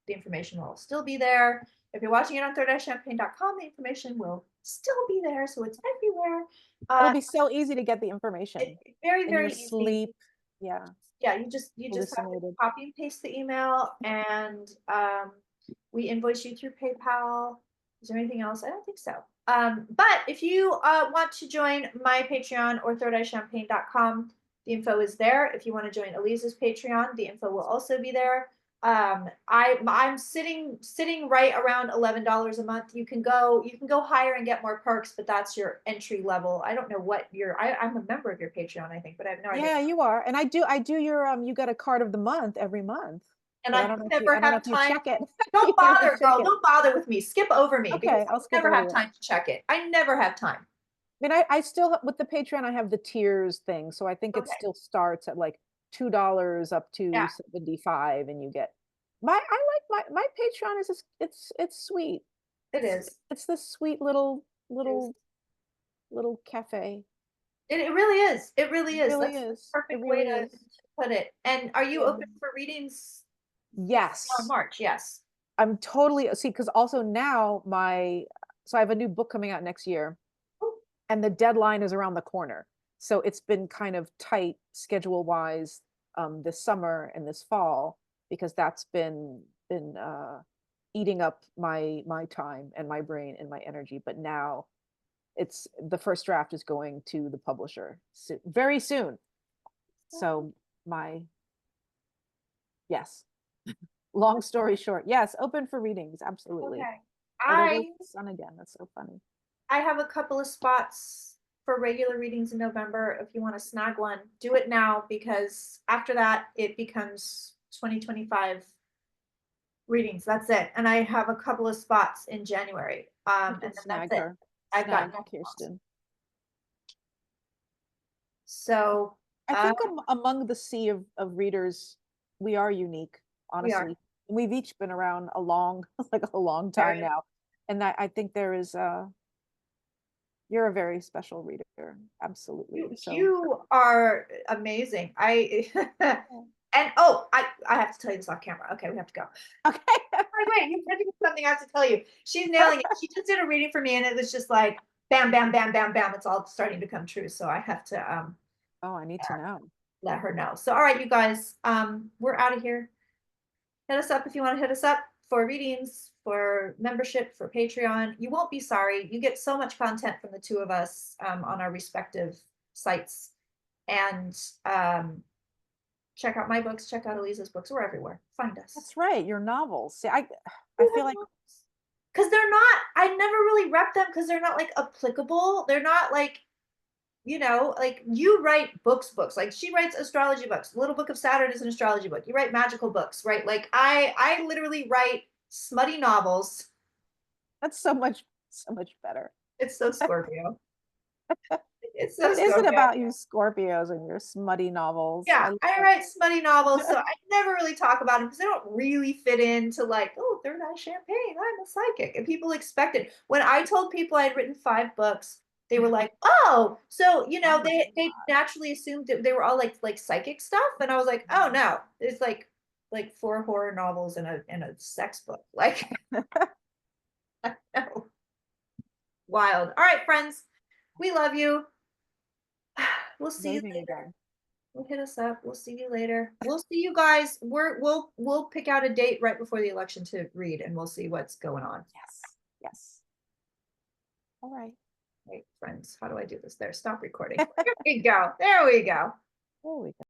the information will still be there. If you're watching it on third-champagne.com, the information will still be there. So it's everywhere. It'll Uh, be so easy to get the information very, in your very easy. sleep. Yeah. Yeah, you just have to Hallucinated. copy and paste the email, and we invoice you through PayPal. Is there anything else? I don't think so. But if you want to join my Patreon or thirdeyechampagne.com, the info is there. If you want to join Eliza's Patreon, the info will also be there. I'm sitting right around $11 a month. You can go higher and get more perks, but that's your entry level. I don't know what I'm a member of your Patreon, I think, but I have no idea. Yeah, you are. And I do your you got a card of the month every month. And But I I never don't know have if you time. check it. You Don't never bother, check girl. it. Don't bother with me. Skip over me because Okay, I I'll skip never over have you. time to check it. I never have time. mean, I still, with the Patreon, I have the tiers thing, so I think it Okay. still starts at like $2 up to Yeah, 75 and you get I like my Patreon is just, it's sweet. it is. It's this sweet little It is. little cafe. It really is. It It really is. really That's the is. It perfect way really to is. put it. And are you Yeah. open for readings between now and Yes. March? Yes. I'm totally see, because also now so I have a new book coming out next year Oh, and the deadline is around the corner. So it's been kind of tight schedule wise this summer and this fall because that's been eating up my time and my brain and my energy. But now it's the first draft is going to the publisher very soon. So my yes, long story short, yes, open for readings, absolutely. okay. Oh, there goes I the sun again. That's so funny. I have a couple of spots for regular readings in November. If you want to snag one, do it now because after that it becomes 2025 readings. That's it. And I have a couple of spots in January. You And can then that's snag it. her, I've got snag nothing else. Kirsten. So I uh, think among the sea of readers, we are unique, we are honestly. We've each been around a long, like a long time very, now. And that I think there is you're a very special reader. Absolutely. So you are amazing. I yeah. and oh, I have to tell you this off camera. Okay, we have to go. Okay. Wait, you said something I have to tell you. She's nailing it. She just did a reading for me, and it was just like bam, bam, bam, bam, bam. It's all starting to come true. So I have to Oh, I need to know. let her know. So all right, you guys, we're out of here. Hit us up if you want to hit us up for readings, for membership, for Patreon. You won't be sorry. You get so much content from the two of us on our respective sites. And check out my books, check out Aliza's books. We're everywhere. Find us. That's right. Your novels. See, I feel like Because they're not, I never really rep them because they're not like applicable. They're not like, like you write books. Like she writes astrology books. Little Book of Saturn is an astrology book. You write magical books, right? Like I literally write smutty novels. that's so much better. It's so Scorpio. It's so What is it Scorpio. about you Scorpios and your smutty novels? Yeah, I love I write smutty novels, so I never really talk about them because they don't really fit into like, oh, third eye champagne. I'm a psychic, and people expect it. When I told people I had written 5 books, they were like, oh, so Oh they naturally assumed that they were all like psychic stuff, and I was like, oh no, it's like 4 horror novels and a sex book, like no. Wild. All right, friends, we love you. We'll see you amazing later. again. Well, hit us up. We'll see you later. We'll see you guys. We'll pick out a date right before the election to read, and we'll see what's going on. Yes. Yes. All right. Right, friends. How do I do this? There. Stop recording. There we go. There we go. There we go.